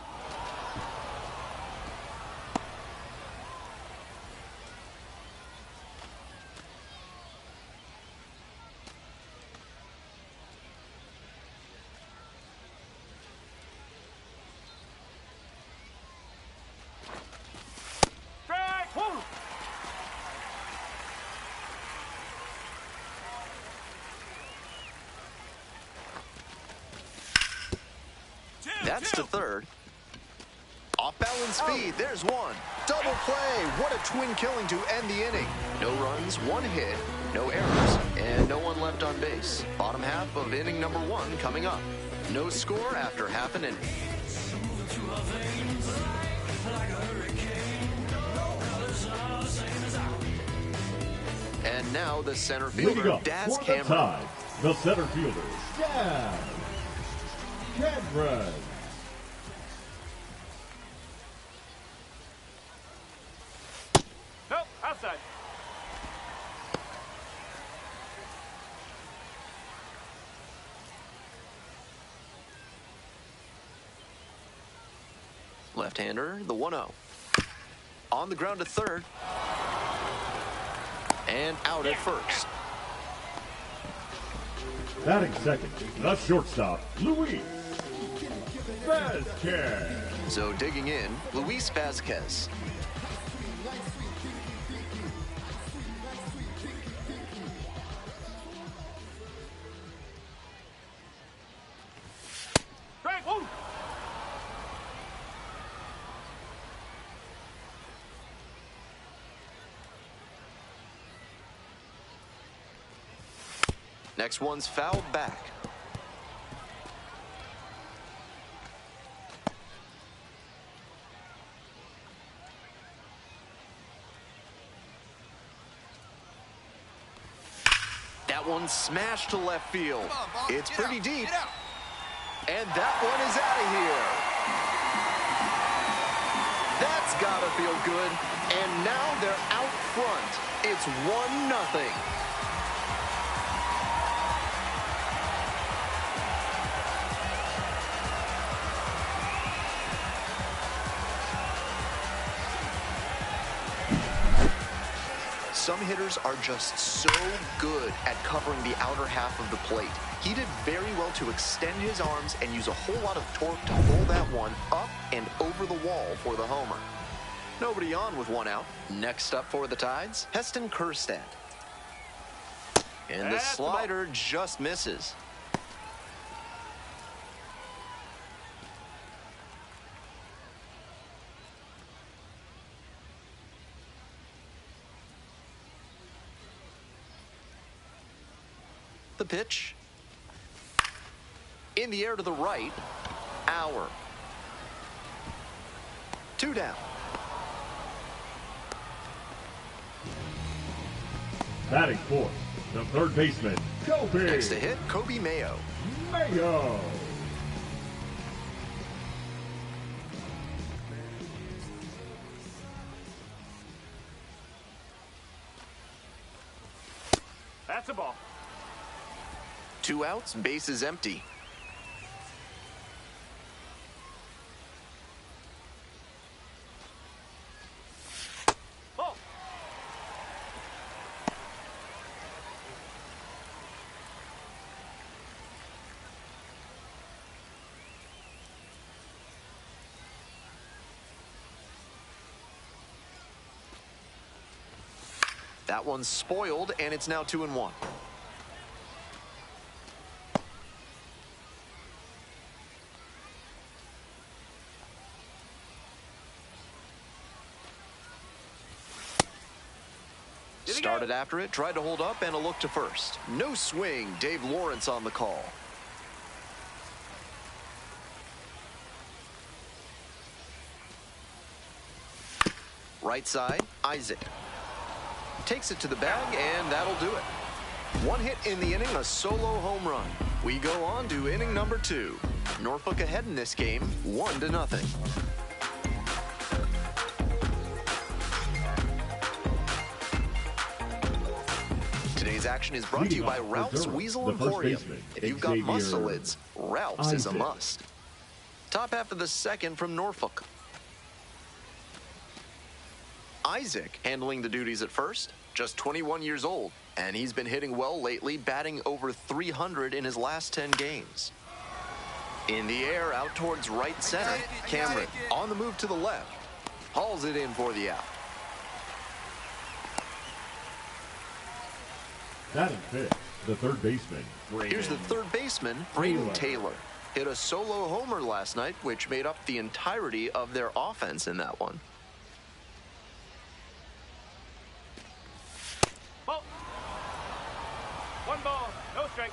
Strike. Woo. That's to third. Off-balance speed, there's one. Double play, what a twin killing to end the inning. No runs, one hit, no errors, and no one left on base. Bottom half of inning number 1 coming up. No score after half an inning. And now the center Leading fielder, up Daz for the Cameron. tie, the center fielder, Daz Cameron. Nope, outside. Left-hander, the 1-0. On the ground to third. And out at first. Batting second, the shortstop, Luis Vasquez. So digging in, Luis Vasquez. Strike. Woo. Next one's fouled back. That one smashed to left field. It's pretty deep. And that one is out of here. That's gotta feel good. And now they're out front. It's 1-0. Some hitters are just so good at covering the outer half of the plate. He did very well to extend his arms and use a whole lot of torque to pull that one up and over the wall for the homer. Nobody on with one out. Next up for the Tides, Heston Kjerstad. And the That's the ball. slider just misses. The pitch. In the air to the right. Auer. 2 down. Batting fourth, the third baseman, Kobe Next to hit, Kobe Mayo. Mayo. That's a ball. 2 outs, base is empty. Ball. That one's spoiled, and it's now 2-1. Started after it, tried to hold up, and a look to first. No swing, Dave Lawrence on the call. Right side, Isaac. Takes it to the bag, and that'll do it. 1 hit in the inning, a solo home run. We go on to inning number 2. Norfolk ahead in this game, 1-0. Today's action is brought to you by Ralph's Weasel Emporium. If you've got mustelids, Ralph's is a must. Top half of the second from Norfolk. Isaac handling the duties at first, just 21 years old, and he's been hitting well lately, batting over 300 in his last 10 games. In the air, out towards right center, Cameron on the move to the left, hauls it in for the out. Batting fifth, the third baseman. Here's the third baseman, Braden Taylor. Hit a solo homer last night, which made up the entirety of their offense in that one. Ball. 1 ball, no strike.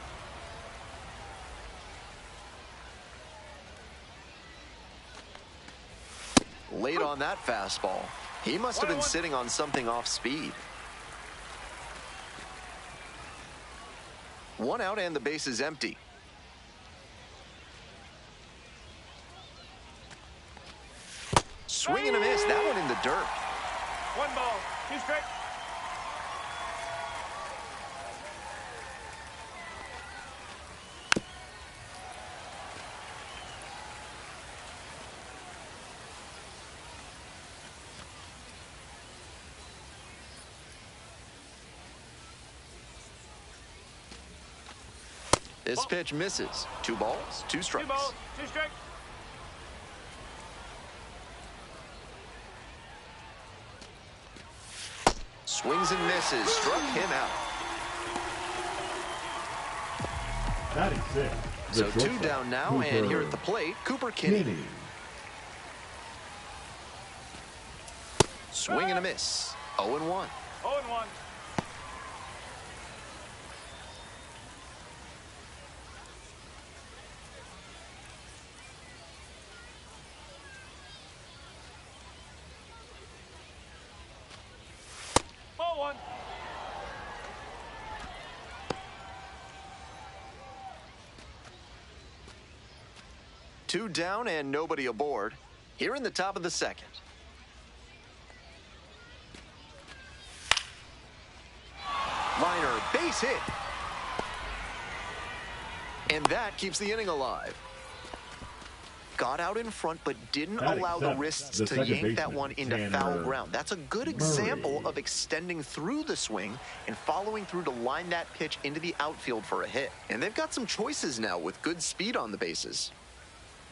Late on that fastball. He must have been sitting on something off speed. 1 out and the base is empty. Swing and a miss. That one in the dirt. 1 ball, 2 strikes. This pitch misses. 2 balls, 2 strikes. 2 balls, 2 strikes. Swings and misses. Struck him out. Batting sixth. So 2 down now, and here at the plate, Cooper Kinney. Swing and a miss. 0-1. 0-1. Two down and nobody aboard. Here in the top of the second. Liner, base hit. And that keeps the inning alive. Got out in front, but didn't allow the wrists to yank that one into foul ground. That's a good example of extending through the swing and following through to line that pitch into the outfield for a hit. And they've got some choices now with good speed on the bases.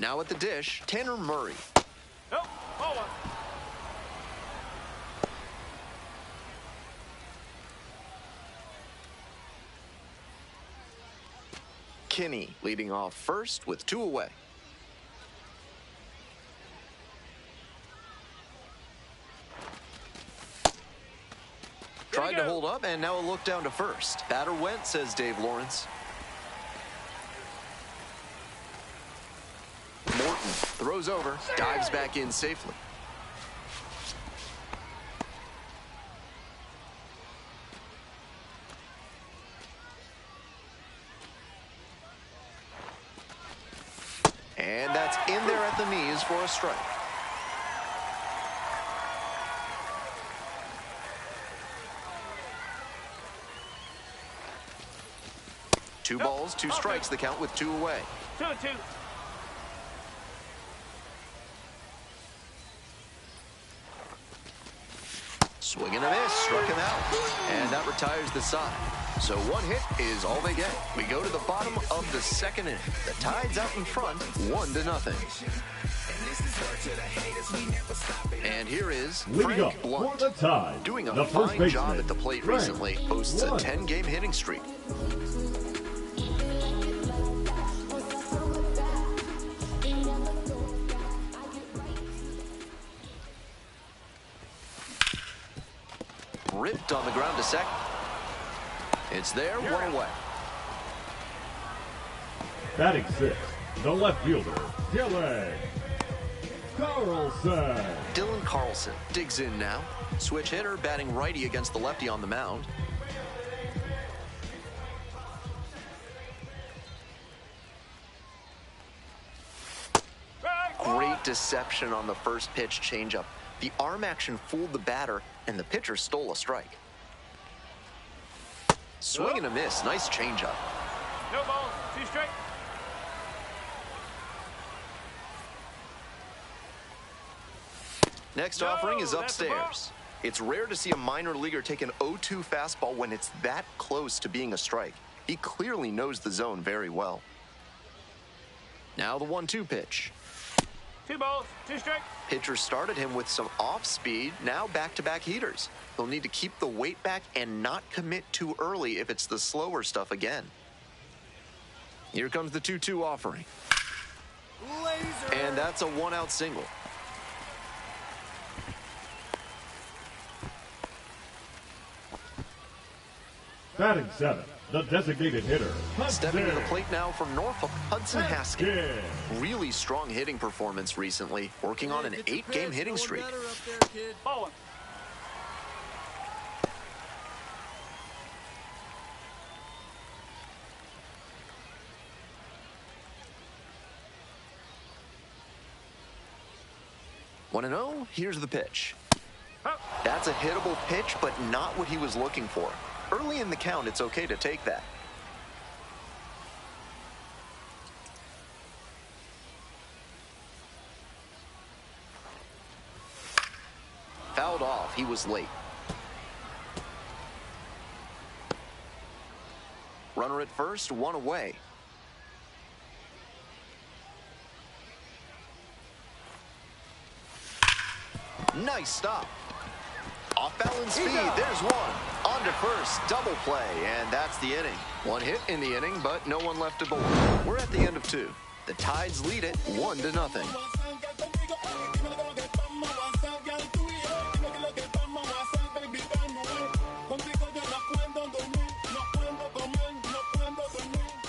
Now at the dish, Tanner Murray. Nope, 0-1. Kinney leading off first with 2 away. Tried to hold up, and now a look down to first. Batter went, says Dave Lawrence. Morton throws over, dives back in safely. And that's in there at the knees for a strike. Two balls, 2 strikes, the count with 2 away. 2-2. Swing and a miss, struck him out. And that retires the side. So 1 hit is all they get. We go to the bottom of the second inning. The Tide's out in front, 1-0. And here is Frank Blunt, doing a fine job at the plate recently. Boasts a 10-game hitting streak. Ripped on the ground to second. It's there, 1 away. Batting sixth, the left fielder, Dylan Carlson. Dylan Carlson digs in now. Switch hitter, batting righty against the lefty on the mound. Great deception on the first pitch changeup. The arm action fooled the batter, and the pitcher stole a strike. Swing and a miss. Nice changeup. No balls, 2 strike. Next No, offering is that's a ball. upstairs. It's rare to see a minor leaguer take an 0-2 fastball when it's that close to being a strike. He clearly knows the zone very well. Now the 1-2 pitch. 2 balls, 2 strike. Pitcher started him with some off speed, now back-to-back heaters. He'll need to keep the weight back and not commit too early if it's the slower stuff again. Here comes the 2-2 offering. Laser. And that's a 1-out single. Batting 7, the designated hitter. Stepping to the plate now for Norfolk, Hudson Haskett. Haskett. Really strong hitting performance recently, working on an 8-game hitting streak. Better up there, kid. Ball 1. Want to know? Here's the pitch. Up. That's a hittable pitch, but not what he was looking for. Early in the count, it's okay to take that. Fouled off. He was late. Runner at first, 1 away. Nice stop. Off balance speed, there's one. On to first, double play, and that's the inning. 1 hit in the inning, but no one left aboard. We're at the end of 2. The Tides lead it 1-0.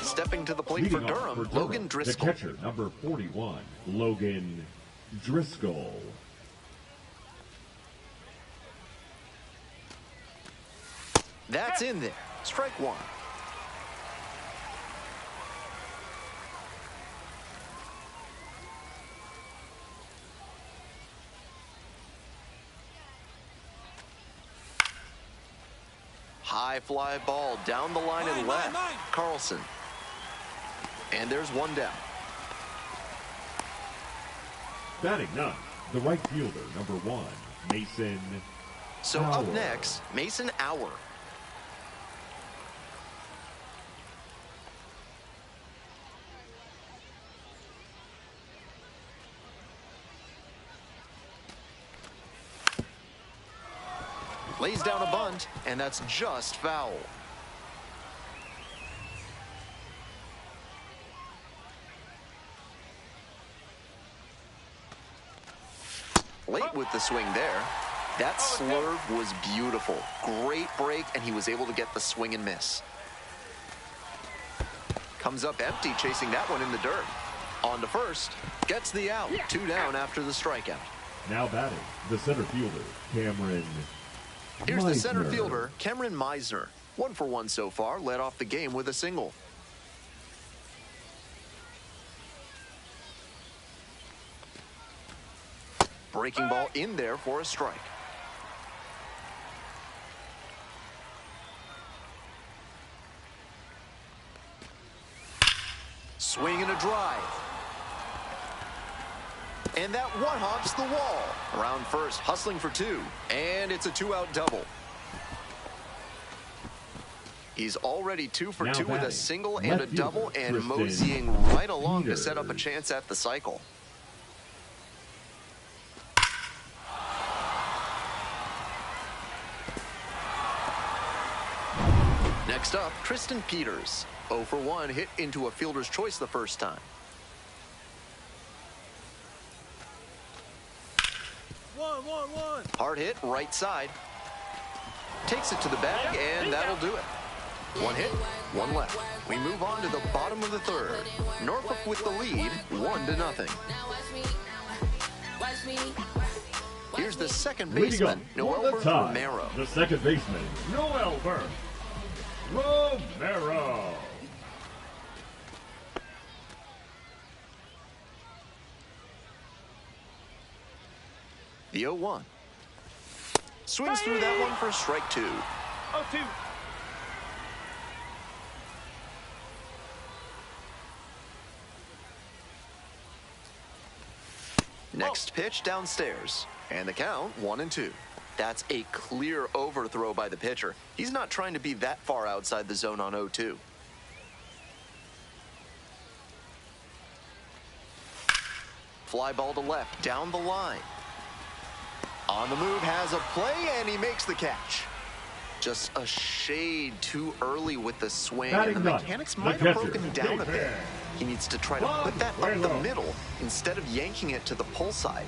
Stepping to the plate for Leading off Durham, Logan the Driscoll. catcher, number 41, Logan Driscoll. That's in there. Strike 1. High fly ball down the line and left. Carlson. And there's 1 down. Batting 9, the right fielder, number 1, Mason So Hour. up next, Mason Hour. Lays down a bunt, and that's just foul. Late with the swing there. That slurve was beautiful. Great break, and he was able to get the swing and miss. Comes up empty, chasing that one in the dirt. On to first. Gets the out. 2 down after the strikeout. Now batting, the center fielder, Cameron Here's the center Meisner. fielder, Cameron Meisner. 1 for 1 so far, led off the game with a single. Breaking ball in there for a strike. Swing and a drive. And that one hops the wall. Around first, hustling for 2. And it's a 2-out double. He's already 2 for Now 2 with a batting, single and left a fielder, double, and Tristan moseying right along to set up a Peters. chance at the cycle. Next up, Tristan Peters. 0 for 1, hit into a fielder's choice the first time. One. Hard hit, right side. Takes it to the bag, and that'll do it. 1 hit, 1 left. We move on to the bottom of the 3rd. Norfolk with the lead, 1-0. Here's the second Leading up baseman, for the Noel tie, Romero. the second baseman, Noel Romero. The 0-1. Swings through that one for strike 2. 0-2. Next pitch downstairs, and the count 1-2. That's a clear overthrow by the pitcher. He's not trying to be that far outside the zone on 0-2. Fly ball to left, down the line. On the move, has a play, and he makes the catch. Just a shade too early with the swing, and the mechanics might have broken down a bit. He needs to try to put that up the middle instead of yanking it to the pull side.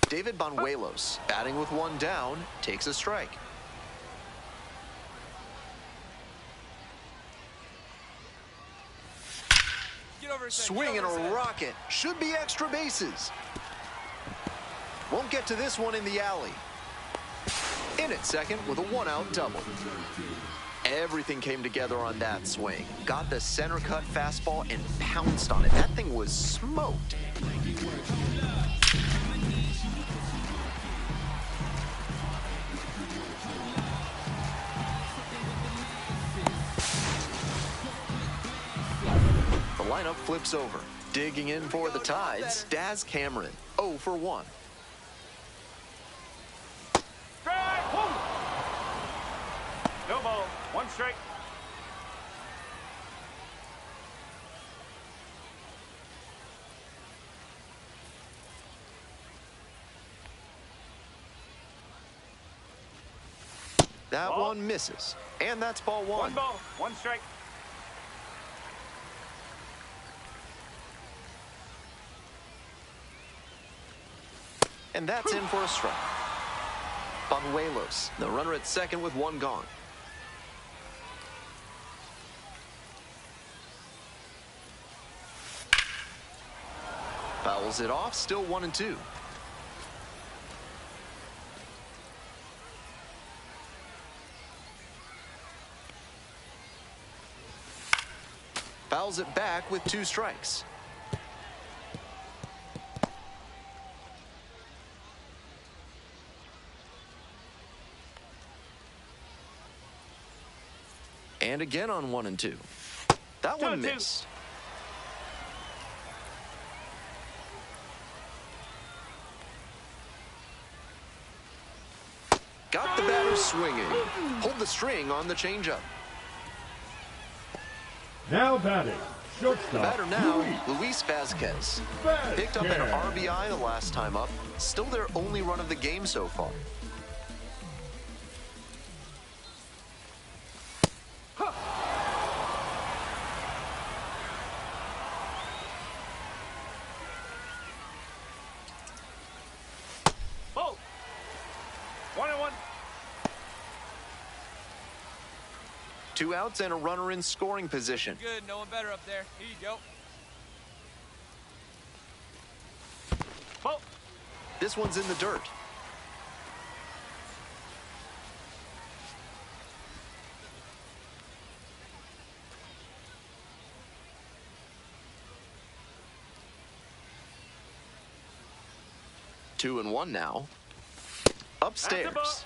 David Banuelos, batting with one down, takes a strike. Swing and a rocket. Should be extra bases. Won't get to this one in the alley. In at second with a one-out double. Everything came together on that swing. Got the center cut fastball and pounced on it. That thing was smoked. The lineup flips over. Digging in for the Tides, Daz Cameron, 0 for 1. No ball, 1 strike. That one misses, and that's ball 1. 1 ball, 1 strike. And that's in for a strike. Banuelos, the runner at second with 1 gone. Fouls it off, still 1-2. Fouls it back with 2 strikes. And again on 1-2. That one missed. Got the batter swinging. Pulled the string on the changeup. Now batting, shortstop. The batter now, Luis Vasquez. Picked up an RBI the last time up. Still their only run of the game so far. Ball. 1-1. 2 outs and a runner in scoring position. Good, no one better up there. Here you go. Ball. This one's in the dirt. Two and 1 now. Upstairs.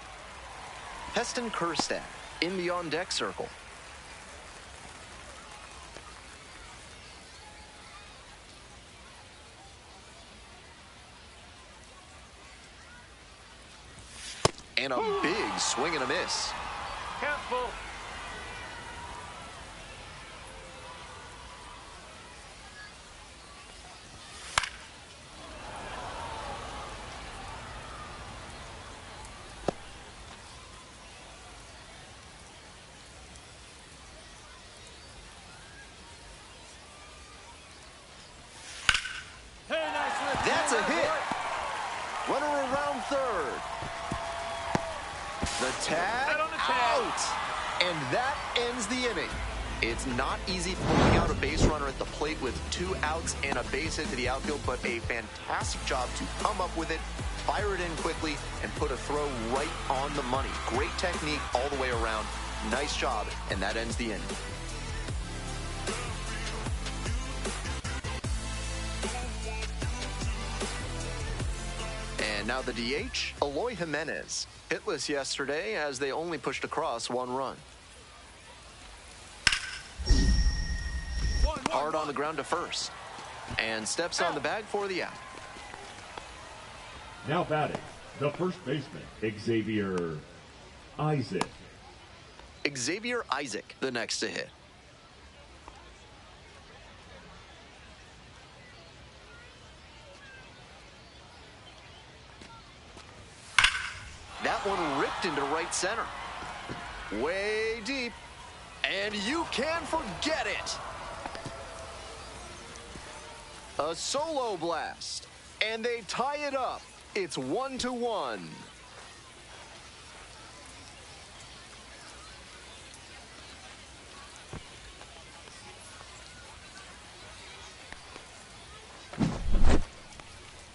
Heston Kjerstad in the on-deck circle. And a big swing and a miss. Count full. Hey, nice lift. That's a hit. Runner around third. The tag, Out on the tag. out. And that ends the inning. It's not easy throwing out a base runner at the plate with 2 outs and a base hit to the outfield, but a fantastic job to come up with it, fire it in quickly, and put a throw right on the money. Great technique all the way around. Nice job, and that ends the inning. And now the DH, Eloy Jimenez. Hitless yesterday as they only pushed across 1 run. Hard on the ground to first. And steps on the bag for the out. Now batting, the first baseman, Xavier Isaac. Xavier Isaac, the next to hit. That one ripped into right center. Way deep. And you can forget it. A solo blast. And they tie it up. It's 1-1.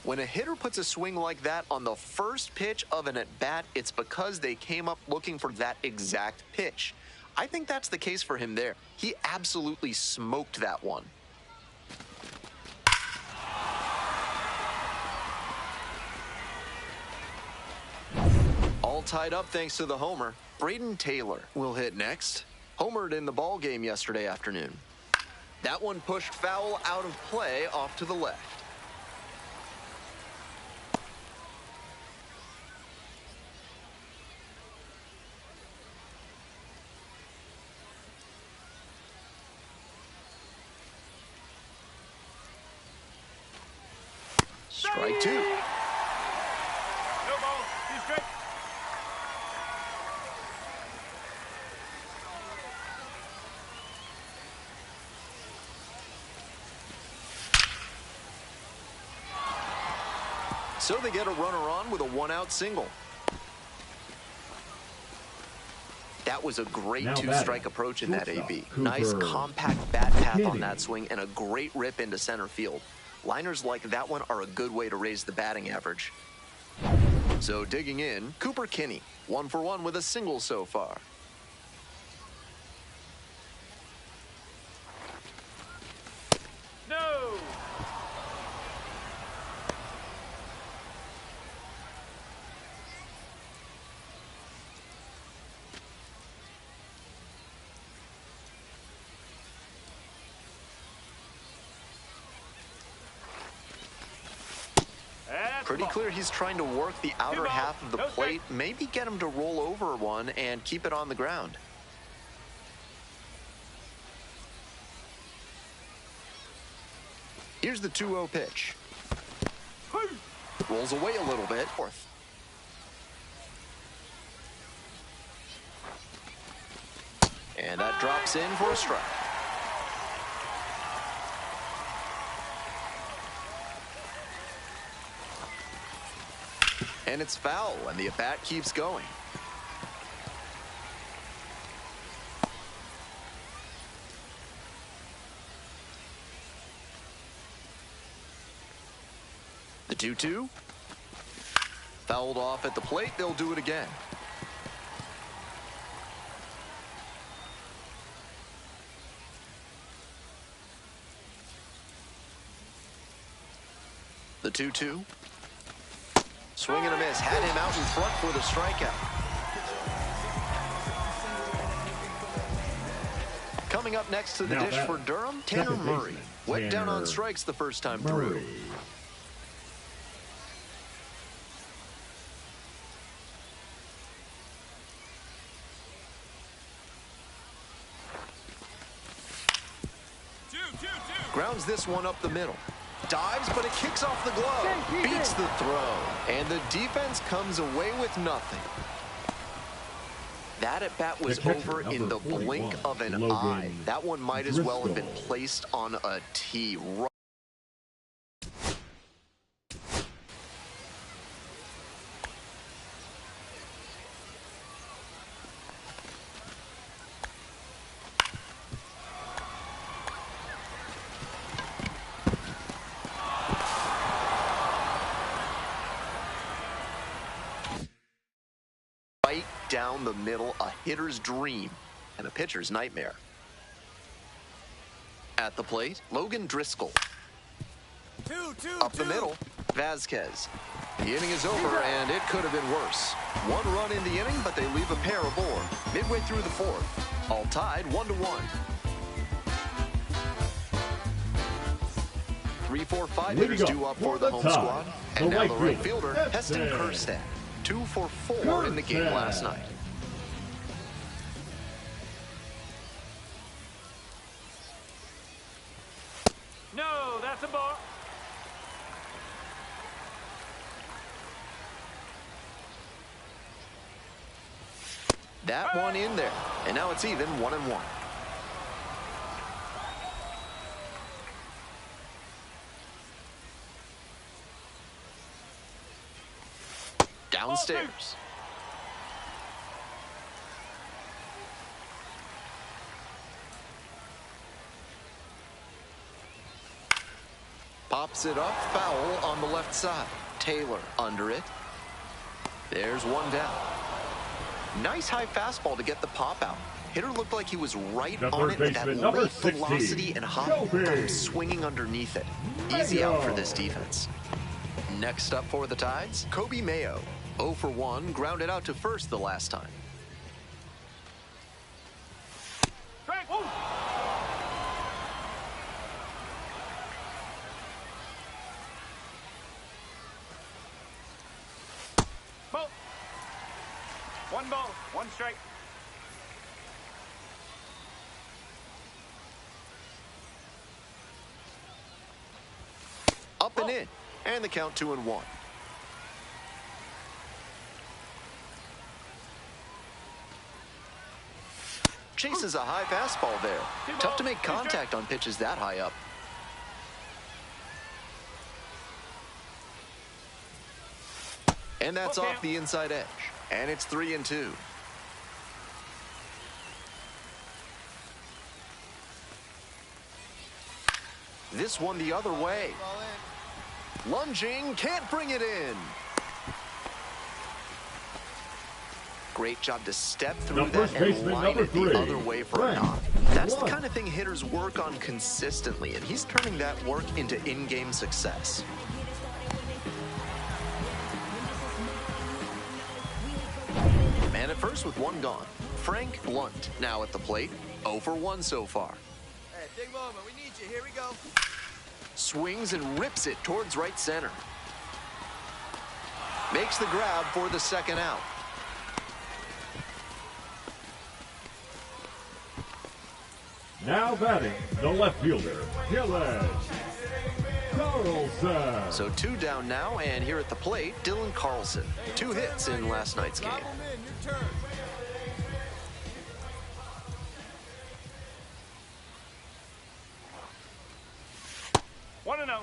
When a hitter puts a swing like that on the first pitch of an at-bat, it's because they came up looking for that exact pitch. I think that's the case for him there. He absolutely smoked that one. All tied up thanks to the homer. Braden Taylor will hit next. Homered in the ball game yesterday afternoon. That one pushed foul out of play off to the left. Strike 2. No ball. He's straight. So they get a runner on with a 1-out single. That was a great 2-strike approach in that AB. Nice compact bat path on that swing and a great rip into center field. Liners like that one are a good way to raise the batting average. So digging in, Cooper Kinney, 1 for 1 with a single so far. No. Pretty clear he's trying to work the outer half of the plate, maybe get him to roll over one and keep it on the ground. Here's the 2-0 pitch. Rolls away a little bit. Fourth. And that drops in for a strike. And it's foul, and the at-bat keeps going. The 2-2. Fouled off at the plate. They'll do it again. The 2-2. Swing and a miss. Had him out in front for the strikeout. Coming up next to the dish for Durham, Tanner Murray. Went down on strikes the first time through. Grounds this one up the middle. Dives, but it kicks off the glove. Beats the throw. And the defense comes away with nothing. That at-bat was over in the blink of an eye. That one might as well have been placed on a tee. Right down the middle, a hitter's dream and a pitcher's nightmare. At the plate, Logan Driscoll. Up the middle, Vasquez. The inning is over, and it could have been worse. 1 run in the inning, but they leave a pair aboard. Midway through the 4th, all tied 1-1. 3, 4, 5 hitters due up for the home squad. And now the right fielder, Heston Kjerstad. 2 for 4 in the game last night. No, that's a ball. That one in there. And now it's even 1-1. Downstairs. Pops it up, foul on the left side. Taylor under it. There's one down. Nice high fastball to get the pop out. Hitter looked like he was right on it with that late velocity and hop, swinging underneath it. Easy out for this defense. Next up for the Tides, Kobe Mayo. 0 for 1, grounded out to first the last time. Strike. Ball. 1 ball, 1 strike. Up and in, and the count 2-1. Chases a high fastball there. Tough to make contact on pitches that high up. And that's off the inside edge. And it's 3-2. This one the other way. Lunging, can't bring it in. Great job to step through that and line it the other way for a knock. That's the kind of thing hitters work on consistently, and he's turning that work into in-game success. Man at first with 1 gone. Frank Blunt now at the plate. 0 for 1 so far. Hey, big moment. We need you. Here we go. Swings and rips it towards right center. Makes the grab for the second out. Now batting, the left fielder, Dylan Carlson. So 2 down now, and here at the plate, Dylan Carlson. 2 hits in last night's game. Your turn. 1-0.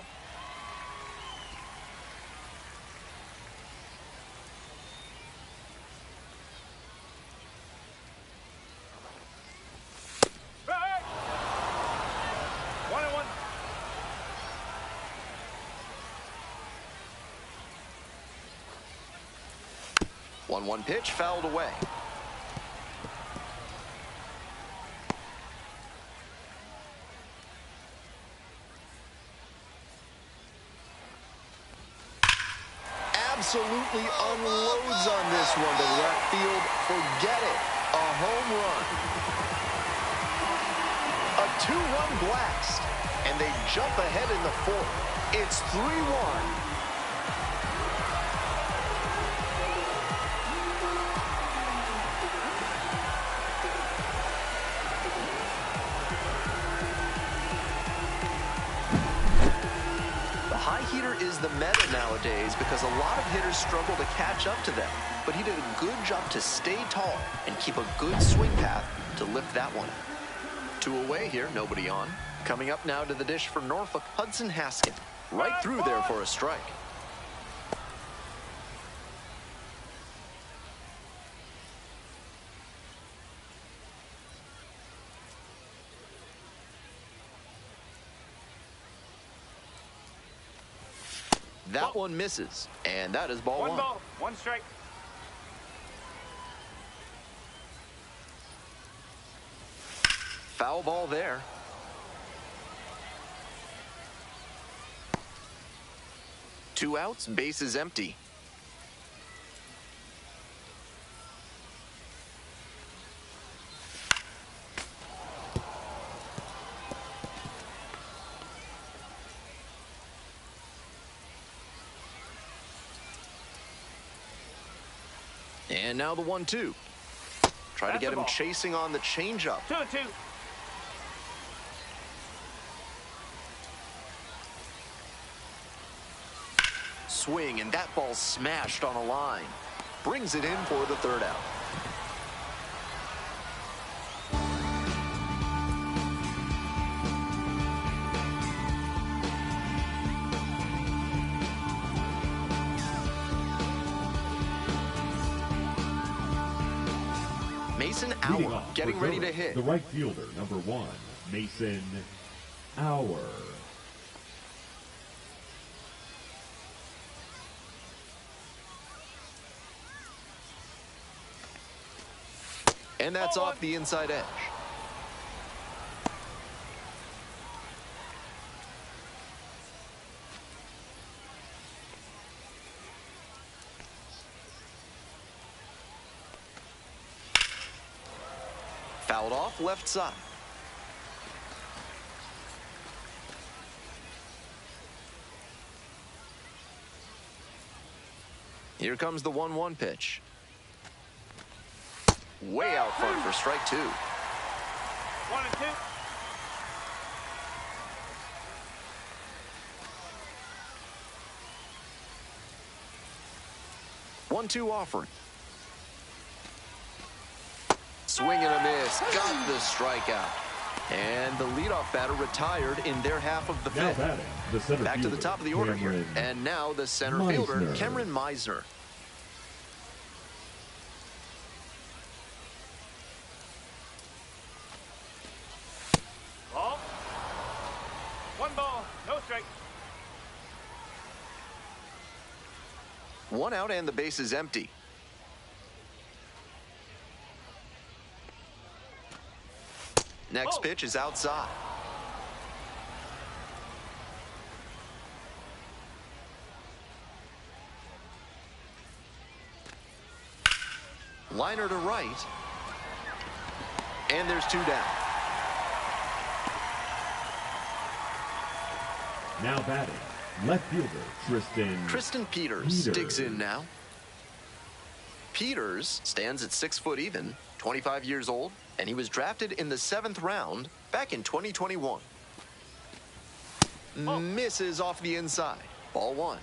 Right. 1-1. One pitch fouled away. Absolutely unloads on this one to left field. Forget it. A home run. A 2-run blast. And they jump ahead in the 4th. It's 3-1. Is the meta nowadays because a lot of hitters struggle to catch up to them. But he did a good job to stay tall and keep a good swing path to lift that one. 2 away here, nobody on. Coming up now to the dish for Norfolk, Hudson Haskett. Right through there for a strike. That one misses, and that is ball 1. 1 ball, 1 strike. Foul ball there. Two outs, bases empty. And now the 1-2. Try to get him chasing on the changeup. 2-2. Swing, and that ball smashed on a line. Brings it in for the third out. Mason Hour getting ready to hit. The right fielder, number 1, Mason Hour. And that's off the inside edge. Fouled off left side. Here comes the 1-1 pitch. Way out front for strike 2. 1-2. 1-2 offering. Swing and a miss. Got the strikeout. And the leadoff batter retired in their half of the fifth. Back to the top of the order here. And now the center fielder, Cameron Meisner. Ball. 1 ball, no strike. 1 out and the base is empty. Next pitch is outside. Liner to right. And there's 2 down. Now batting, left fielder, Tristan Peters digs in now. Peters stands at 6 foot even, 25 years old, and he was drafted in the 7th round back in 2021. Misses off the inside. Ball 1.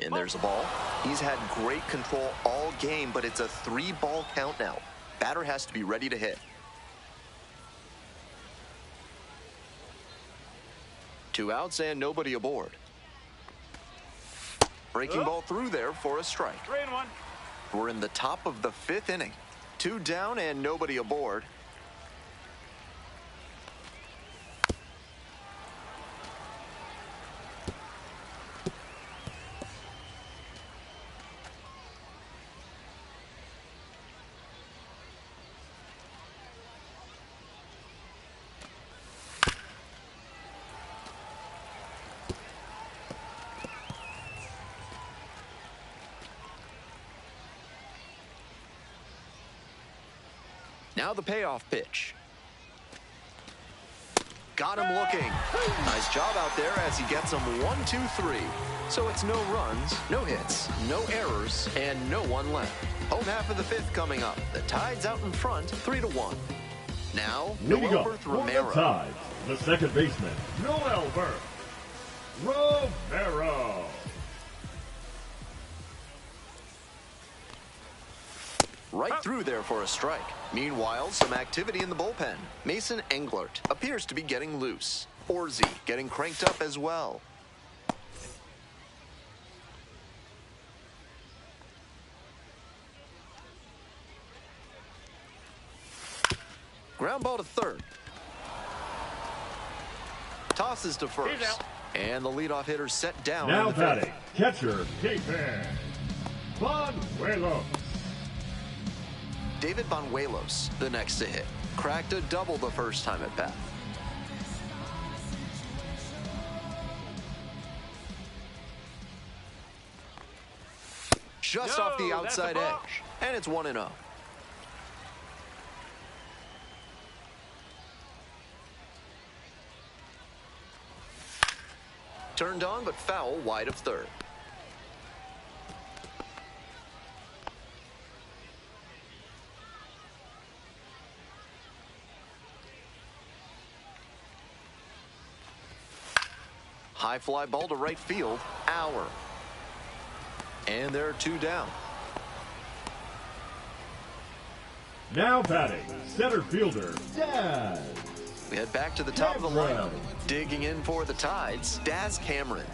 And there's a ball. He's had great control all game, but it's a 3-ball count now. Batter has to be ready to hit. 2 outs and nobody aboard. Breaking ball through there for a strike. 3-1. We're in the top of the 5th inning. 2 down and nobody aboard. Now the payoff pitch. Got him looking. Nice job out there as he gets him 1, 2, 3. So it's no runs, no hits, no errors, and no one left. Home half of the 5th coming up. The Tide's out in front, 3-1. Now, Noel Berth Romero. Tides, the second baseman, Noel Berth Romero. Right through there for a strike. Meanwhile, some activity in the bullpen. Mason Englert appears to be getting loose. Orzi getting cranked up as well. Ground ball to third. Tosses to first. And the leadoff hitter set down. Now batting, catcher, David Banuelos. David Banuelos, the next to hit. Cracked a double the first time at bat. just off the outside edge. And it's 1-0. Turned on, but foul wide of third. High fly ball to right field. Auer. And there are 2 down. Now batting, center fielder, Daz. We head back to the top of the lineup. Digging in for the Tides, Daz Cameron.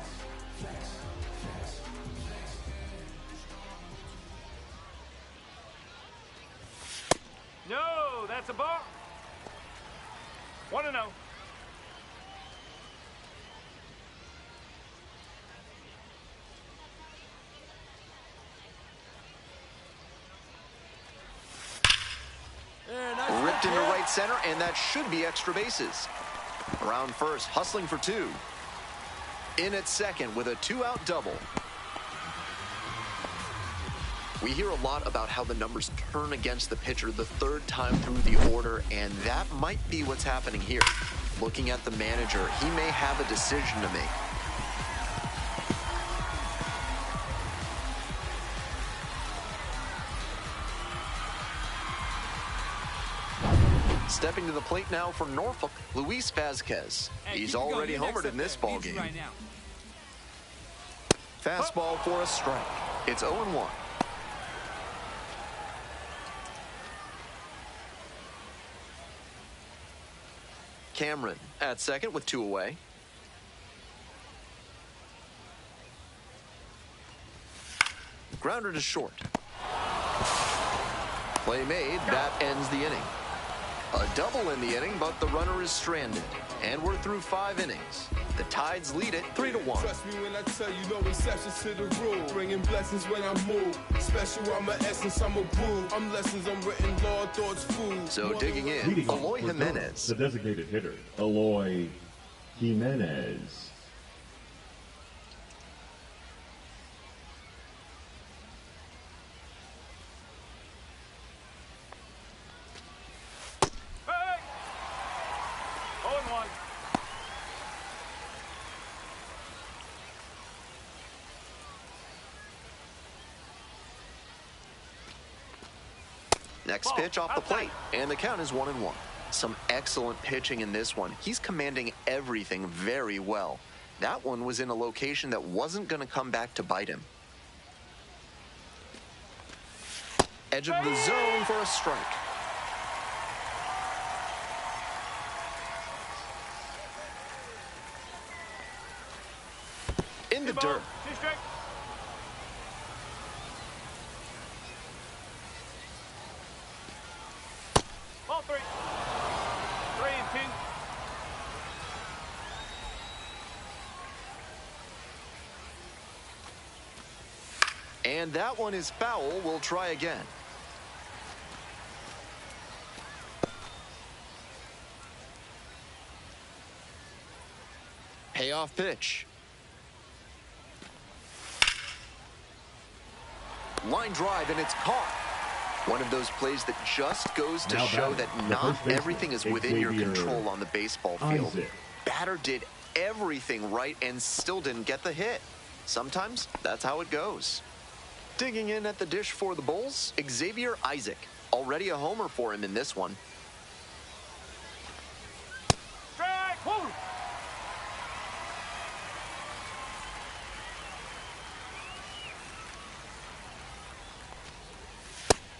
No, that's a ball. 1-0. Ripped into right center, and that should be extra bases. Around first, hustling for 2. In at second with a 2-out double. We hear a lot about how the numbers turn against the pitcher the 3rd time through the order, and that might be what's happening here. Looking at the manager, he may have a decision to make. Stepping to the plate now for Norfolk, Luis Vazquez. He's already homered in this ballgame. Right now. Fastball for a strike. It's 0-1. Cameron at second with 2 away. Grounder to short. Play made. That ends the inning. A double in the inning, but the runner is stranded. And we're through 5 innings. The Tides lead it 3-1. Trust me when I tell you, no exceptions to the rule. Bringing blessings when I move. Special, I'm an essence, I'm a groove. I'm lessons, I'm written law, thoughts, food. So digging in, Leading off Eloy for Jimenez. the designated hitter, Eloy Jimenez. Hey! 0-1. Next pitch off the plate, and the count is 1-1. Some excellent pitching in this one. He's commanding everything very well. That one was in a location that wasn't going to come back to bite him. Edge of the zone for a strike. In the dirt. 2 strike. Ball 3. 3-2. And that one is foul. We'll try again. Payoff pitch. Line drive, and it's caught. One of those plays that just goes to Now show batting, that the not first baseman, everything is within your Xavier control on the baseball field. Isaac. Batter did everything right and still didn't get the hit. Sometimes that's how it goes. Digging in at the dish for the Bulls, Xavier Isaac. Already a homer for him in this one. Strike. Woo!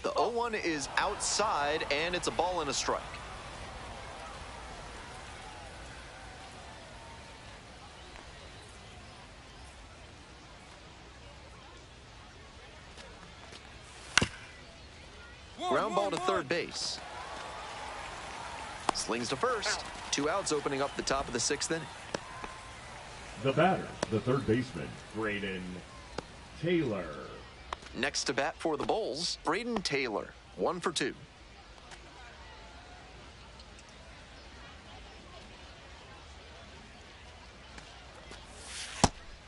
The 0-1 is outside, and it's a ball and a strike. Ground ball to third base. Slings to first. 2 outs opening up the top of the 6th inning. The batter, the third baseman, Braden Taylor. Next to bat for the Bulls, Braden Taylor. 1 for 2.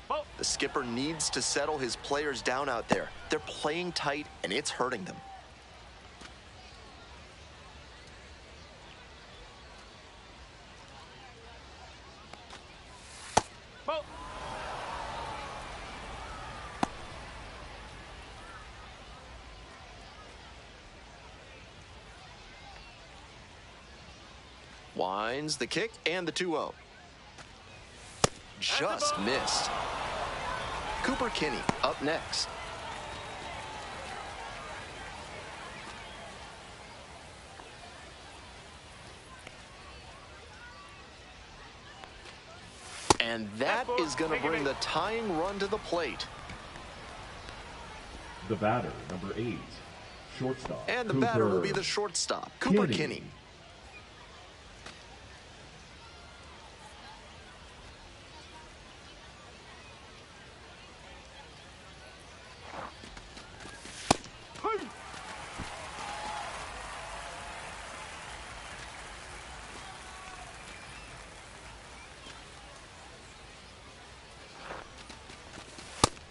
Ball. The skip skipper needs to settle his players down out there. They're playing tight, and it's hurting them. Ball. Winds the kick and the 2-0. Just missed. Cooper Kinney up next. And that is going to bring the tying run to the plate. The batter, number 8, shortstop. And the batter will be the shortstop, Cooper Kinney.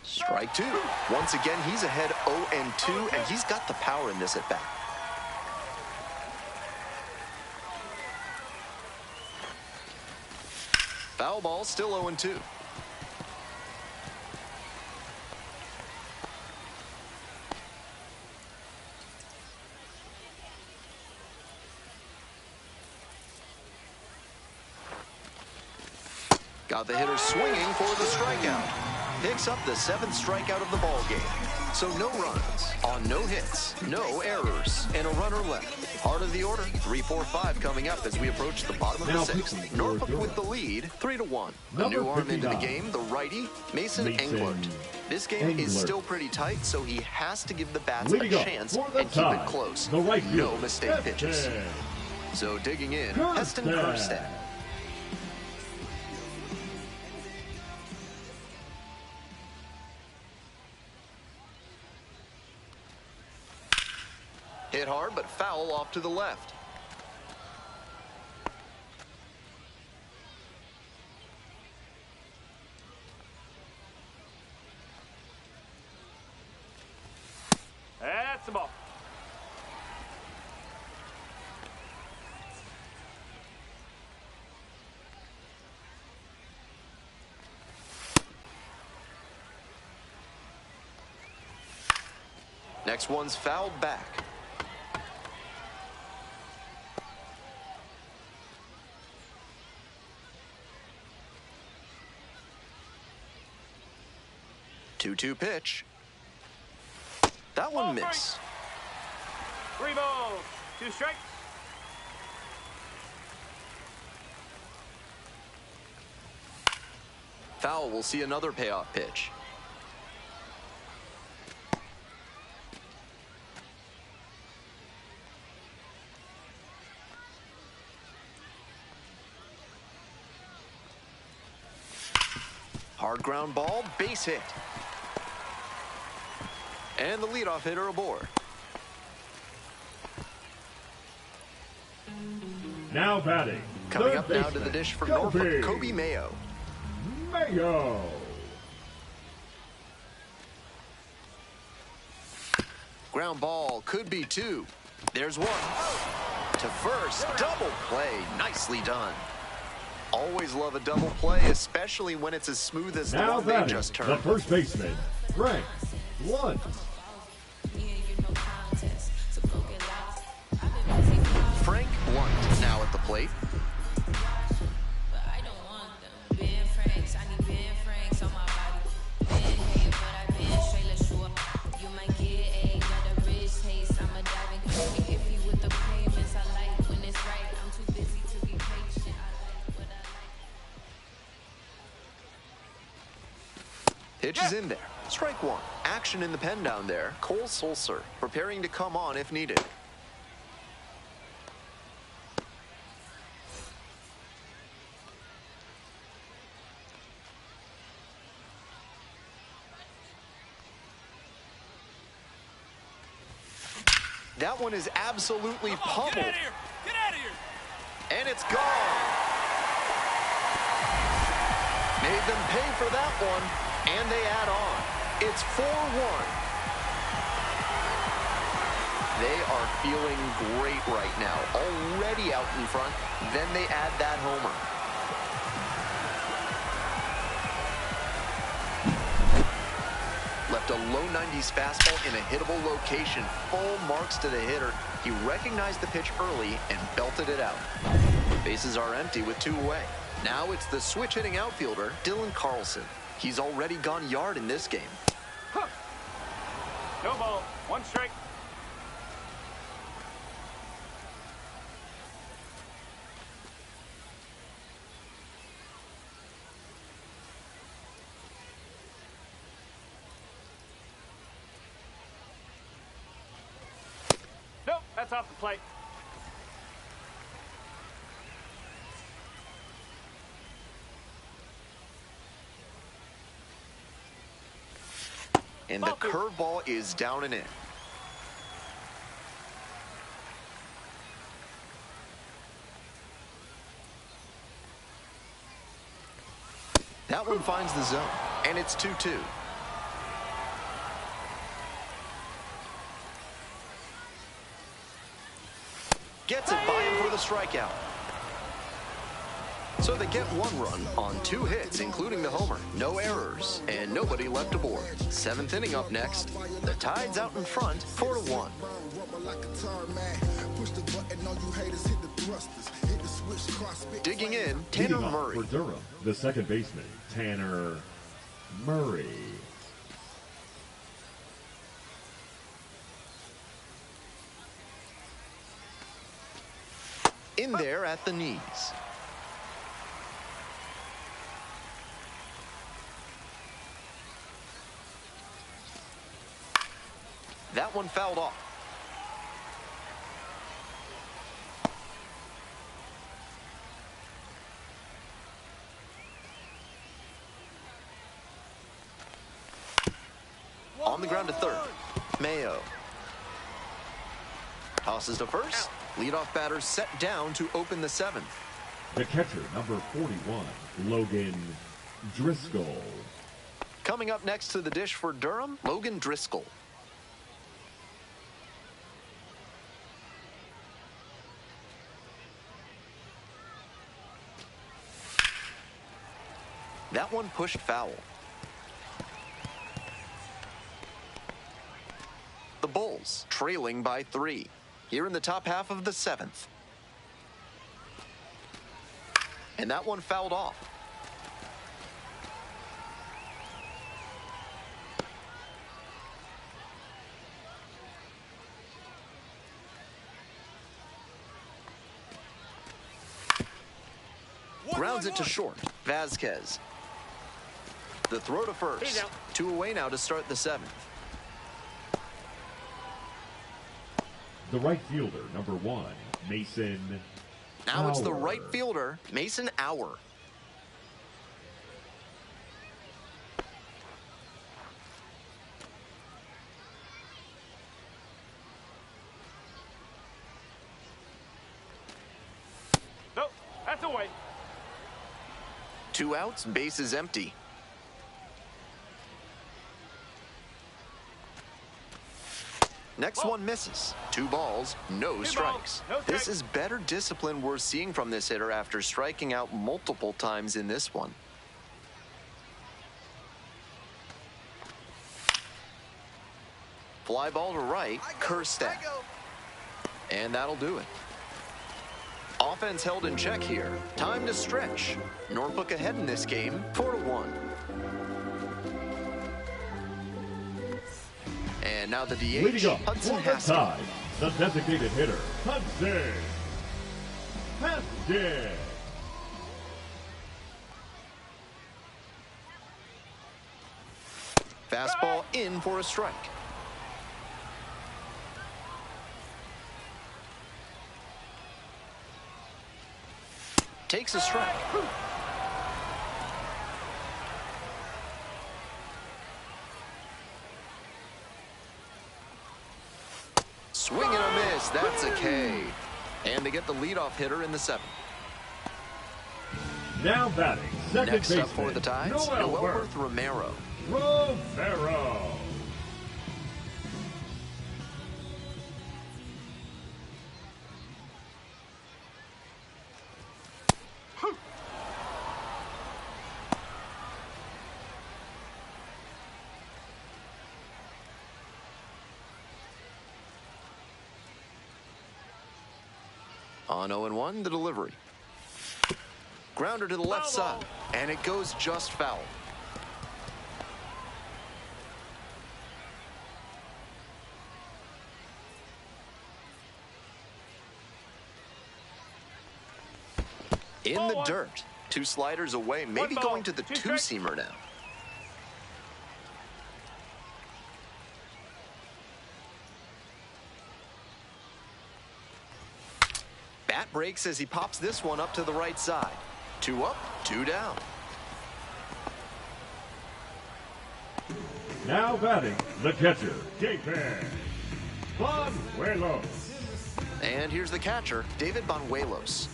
Strike 2. Once again, he's ahead 0-2, and he's got the power in this at-bat. Foul ball, still 0-2. Got the hitter swinging for the strikeout. Picks up the 7th strikeout of the ball game. So no runs on no hits, no errors, and a runner left. Part of the order, 3-4-5 coming up as we approach the bottom of the 6th. Norfolk with the lead, 3-1. A new arm into the game, the righty, Mason Englert. This game is still pretty tight, so he has to give the bats a chance and keep it close. No mistake pitches. So digging in, Heston Kjerstad. Hit hard, but foul off to the left. That's the ball. Next one's fouled back. Two-two pitch. That one missed. 3 balls, 2 strikes. Foul will see another payoff pitch. Hard ground ball, base hit. And the leadoff hitter aboard. Now batting. Coming up now to the dish for Norfolk, Kobe Mayo. Mayo. Ground ball could be 2. There's 1. To first, double play. Nicely done. Always love a double play, especially when it's as smooth as the one they just turned. The first baseman, Frank Lunt. Frank Lunt now at the plate. Pitch is in there. Strike 1. Action in the pen down there. Cole Sulser preparing to come on if needed. That one is absolutely pummeled. Get out of here! Get out of here! And it's gone. Made them pay for that one. And they add on. It's 4-1. They are feeling great right now. Already out in front. Then they add that homer. Left a low 90s fastball in a hittable location. Full marks to the hitter. He recognized the pitch early and belted it out. Bases are empty with 2 away. Now it's the switch-hitting outfielder, Dylan Carlson. He's already gone yard in this game. Huh. No ball. 1 strike. Nope, that's off the plate. And the curveball is down and in. That one finds the zone, and it's 2-2. Gets it by him for the strikeout. So they get 1 run on 2 hits, including the homer. No errors, and nobody left aboard. 7th inning up next. The Tide's out in front, 4-1. Digging in, Tanner Murray. For Durham, the second baseman, Tanner Murray. In there at the knees. That one fouled off. On the ground to third. Mayo. Tosses to first. Leadoff batter set down to open the 7th. The catcher, number 41, Logan Driscoll. Coming up next to the dish for Durham, Logan Driscoll. That one pushed foul. The Bulls trailing by 3 here in the top half of the 7th. And that one fouled off. Grounds it to short. Vasquez. The throw to first. 2 away now to start the 7th. The right fielder, number 1, Mason Now it's the Auer. right fielder, Mason Auer. Nope, that's away. 2 outs, base is empty. Next one misses. 2 balls, no strikes. No This strikes. is better discipline we're seeing from this hitter after striking out multiple times in this one. Fly ball to right, Kerstad. And that'll do it. Offense held in check here. Time to stretch. Norfolk ahead in this game, 4-1. And now the DH, Leading up Hudson for the Haskell. Tide, the designated hitter, Hudson Haskell. Fastball in for a strike. Takes a strike. Swing and a miss. That's a K. And they get the leadoff hitter in the 7th. Now batting Second Next up baseman, for the Tides, Noel Romero. Romero. On 0-1, the delivery. Grounder to the left side, and it goes just foul. In the dirt. 2 sliders away, maybe going to the 2-seamer now. Bat breaks as he pops this one up to the right side. 2 up, 2 down. Now batting, the catcher, David Banuelos. And here's the catcher, David Banuelos.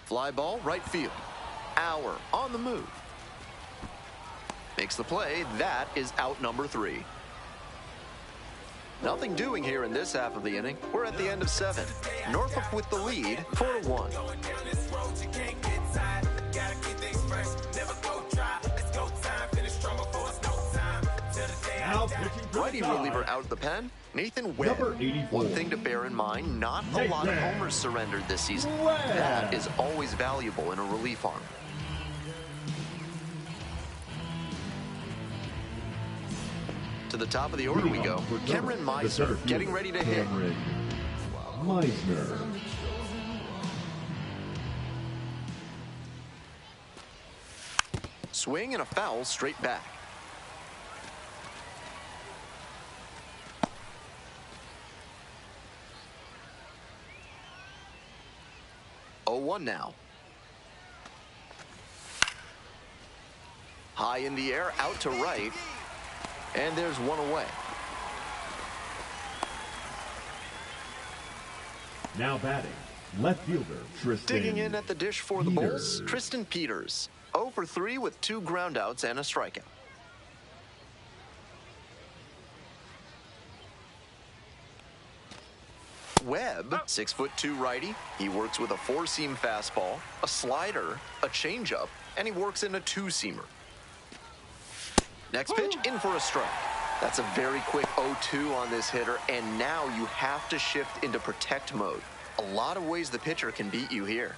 Fly ball, right field. Auer on the move. Makes the play. That is out number 3. Nothing doing here in this half of the inning. We're at the end of 7. Norfolk with the lead, 4-1. Righty reliever out of the pen, Nathan Webb. Number 84. One thing to bear in mind, not a lot of homers surrendered this season. That is always valuable in a relief arm. To the top of the order we go. Cameron Meisner getting ready to hit. Meisner. Swing and a foul straight back. Oh, 1 now. High in the air, out to right. And there's 1 away. Now batting, left fielder, Tristan. Digging in at the dish for the Bulls, Tristan Peters. 0 for 3 with 2 groundouts and a strikeout. Webb, 6'2" righty. He works with a 4-seam fastball, a slider, a changeup, and he works in a 2-seamer. Next pitch, in for a strike. That's a very quick 0-2 on this hitter, and now you have to shift into protect mode. A lot of ways the pitcher can beat you here.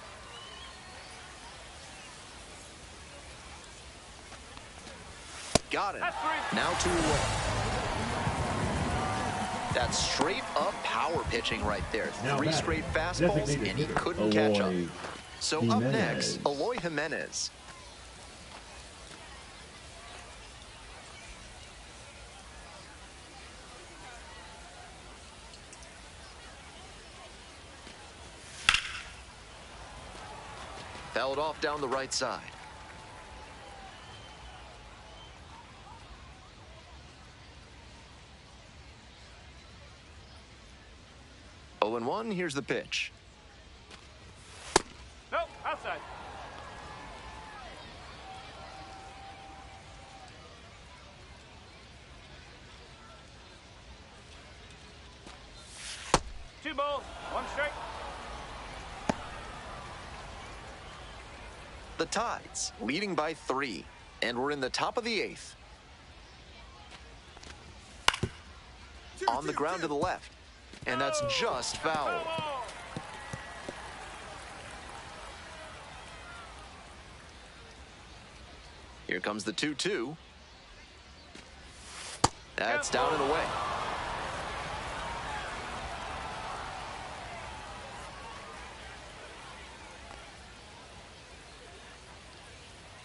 Got it. Now 2 away. That's straight up power pitching right there. 3 straight fastballs, and he couldn't catch up. So up next, Eloy Jimenez. Fouled off down the right side. Oh, and 1, here's the pitch. Nope, outside. Two balls, 1 strike. The Tides leading by 3, and we're in the top of the 8th. On the ground to the left, and that's just foul. Here comes the 2-2. That's down and away.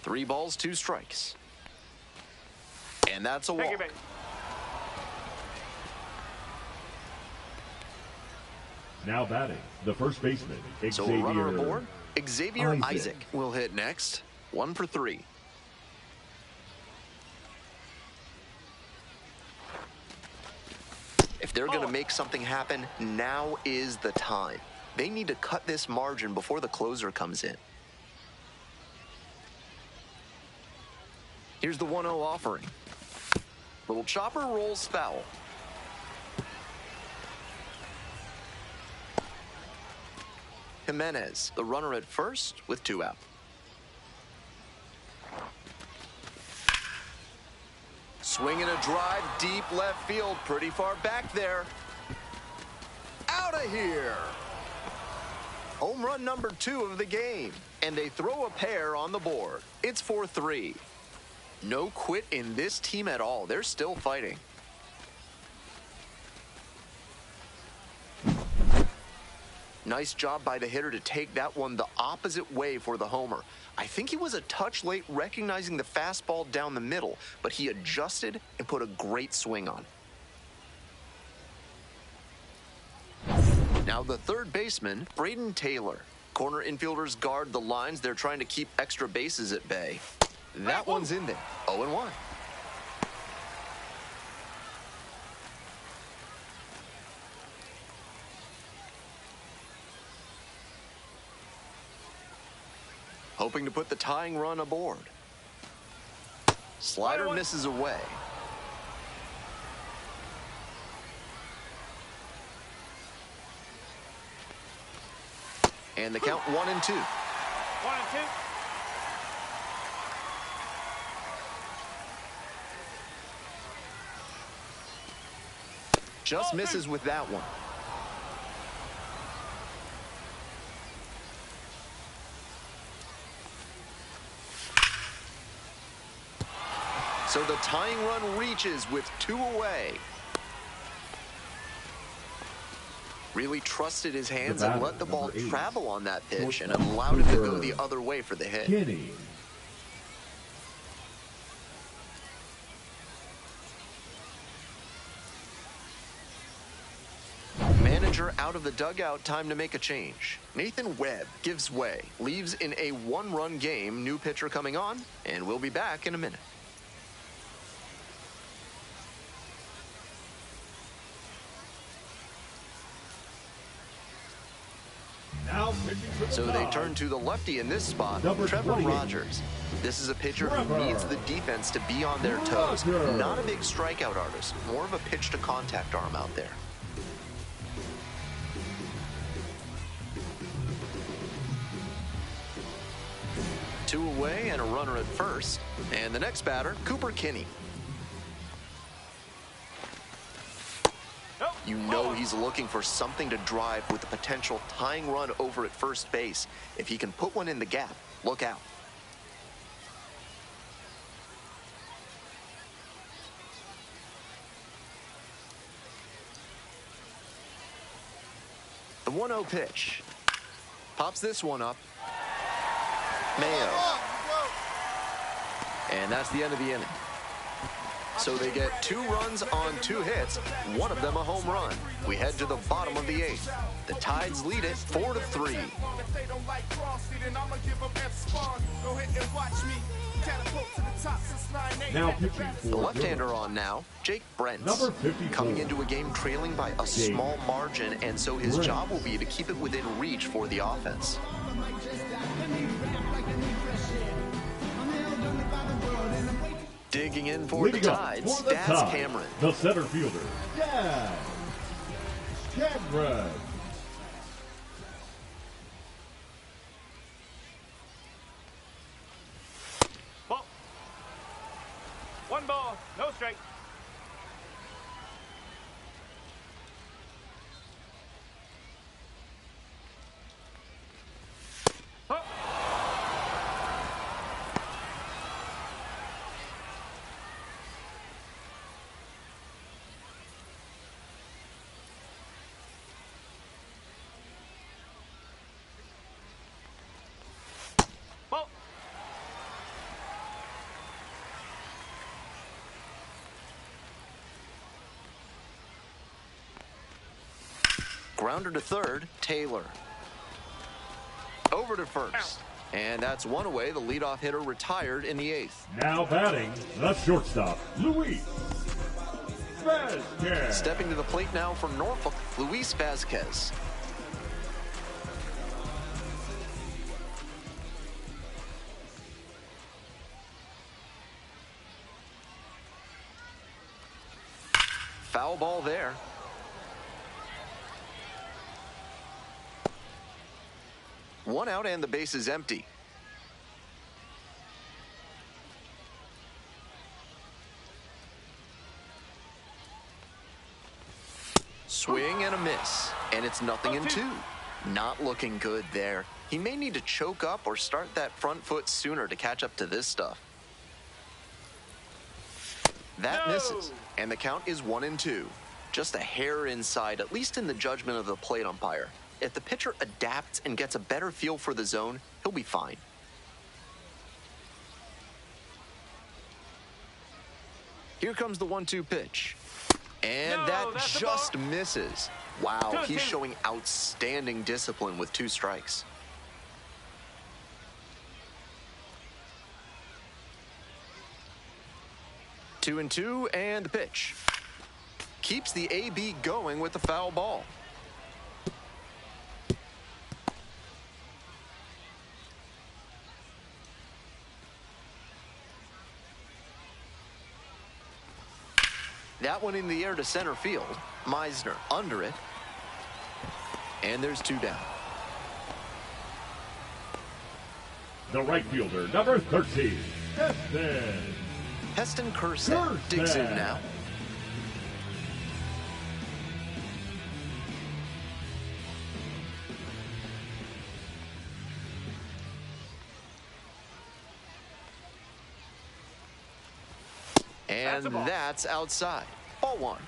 Three balls, 2 strikes. And that's a walk. Now batting, the first baseman, Xavier. So a runner aboard. Xavier Isaac will hit next. 1 for 3. If they're going to make something happen, now is the time. They need to cut this margin before the closer comes in. Here's the 1-0 offering. Little chopper rolls foul. Jimenez, the runner at first with 2 out. Swinging a drive, deep left field, pretty far back there. Out of here. Home run number 2 of the game, and they throw a pair on the board. It's 4-3. No quit in this team at all. They're still fighting. Nice job by the hitter to take that one the opposite way for the homer. I think he was a touch late recognizing the fastball down the middle, but he adjusted and put a great swing on. Now the third baseman, Braden Taylor. Corner infielders guard the lines. They're trying to keep extra bases at bay. That one's in there. 0-1. Hoping to put the tying run aboard. Slider misses away. And the count 1-2. 1-2. Just misses with that one. So the tying run reaches with 2 away. Really trusted his hands and let the ball travel on that pitch and allowed it to go the other way for the hit. Kenny. Manager out of the dugout, time to make a change. Nathan Webb gives way, leaves in a 1-run game. New pitcher coming on, and we'll be back in a minute. So they turn to the lefty in this spot, Trevor Rogers. This is a pitcher who needs the defense to be on their toes. Not a big strikeout artist, more of a pitch-to-contact arm out there. Two away and a runner at first. And the next batter, Cooper Kinney. You know he's looking for something to drive with the potential tying run over at first base. If he can put one in the gap, look out. The 1-0 pitch. Pops this one up. Mayo. And that's the end of the inning. So they get 2 runs on 2 hits, one of them a home run. We head to the bottom of the 8th. The Tides lead it 4-3. Now pitching for the left-hander on now, Jake Brent. Coming into a game trailing by a small margin, and so his job will be to keep it within reach for the offense. Digging in for the Tides, Daz Cameron. The center fielder, Daz Cameron. Ball. 1 ball, no strike. Grounder to third, Taylor. Over to first. And that's 1 away. The leadoff hitter retired in the 8th. Now batting, the shortstop, Luis Vasquez. Stepping to the plate now for Norfolk, Luis Vasquez. Foul ball there. One out and the base is empty. Swing and a miss, and it's 0-2. Not looking good there. He may need to choke up or start that front foot sooner to catch up to this stuff. That misses, and the count is 1-2. Just a hair inside, at least in the judgment of the plate umpire. If the pitcher adapts and gets a better feel for the zone, he'll be fine. Here comes the 1-2 pitch. And that just misses. Wow, he's showing outstanding discipline with 2 strikes. Two and two, and the pitch. Keeps the AB going with the foul ball. That one in the air to center field. Meisner under it. And there's 2 down. The right fielder, number 13, Heston Kjerstad digs in now. And that's outside. Ball 1.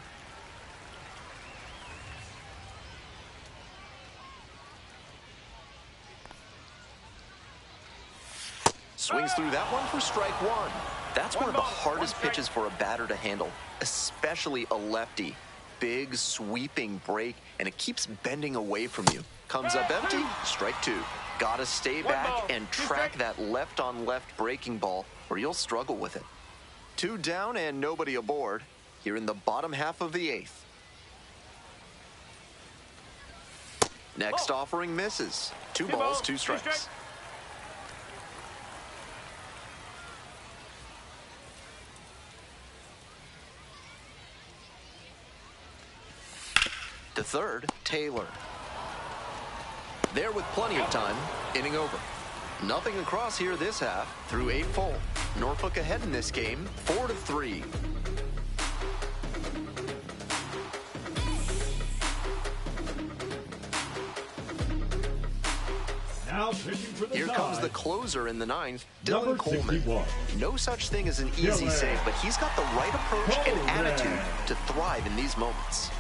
Swings through that one for strike 1. That's one of the hardest pitches for a batter to handle, especially a lefty. Big, sweeping break, and it keeps bending away from you. Comes up empty, strike 2. Gotta stay back and track that left-on-left breaking ball, or you'll struggle with it. 2 down and nobody aboard here in the bottom half of the 8th. Next offering misses. 2 balls, 2 strikes. To third, Taylor. There with plenty of time, inning over. Nothing across here this half, through 8 full. Norfolk ahead in this game, 4-3. Now pitching for the Here side. comes the closer in the 9th, Dylan Number Coleman. 61. No such thing as an easy save, but he's got the right approach and attitude to thrive in these moments.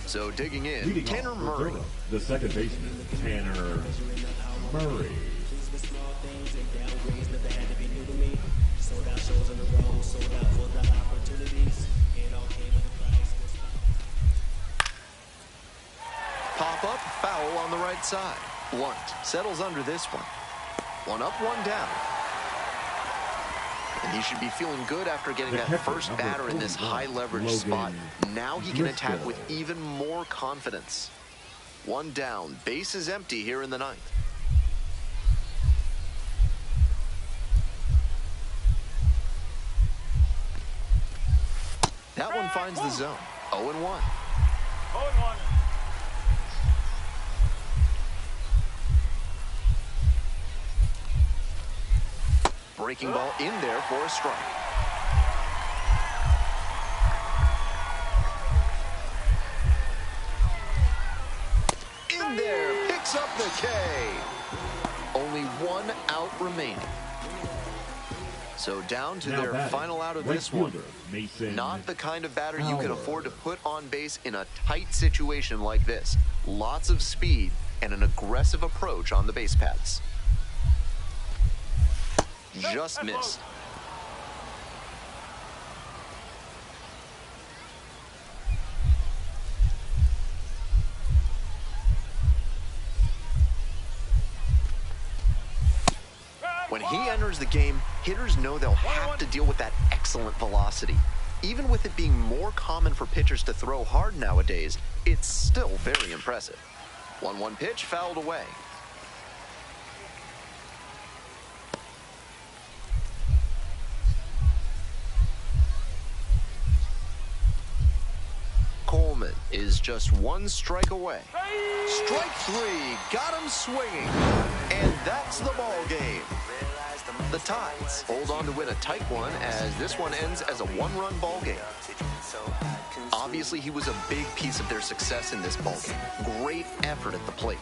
So digging in, Leading Tanner off for Murray. Durham, the second baseman, Tanner Murray. Pop up, foul on the right side. Blunt settles under this one. 1 up, 1 down. And he should be feeling good after getting that first batter in this high leverage spot. Now he can attack with even more confidence. 1 down, base is empty here in the 9th. That one finds the zone. 0-1. 0-1. Breaking ball in there for a strike. In there, picks up the K. Only 1 out remaining. So down to their final out of this one. Not the kind of batter you can afford to put on base in a tight situation like this. Lots of speed and an aggressive approach on the base paths. Just missed. When he enters enters the game, hitters know they'll have to deal with that excellent velocity. Even with it being more common for pitchers to throw hard nowadays, it's still very impressive. 1-1 pitch fouled away. Coleman is just one strike away. Strike three, got him swinging. And that's the ball game. The Tides hold on to win a tight one as this one ends as a one-run ball game. Obviously, he was a big piece of their success in this ball game. Great effort at the plate.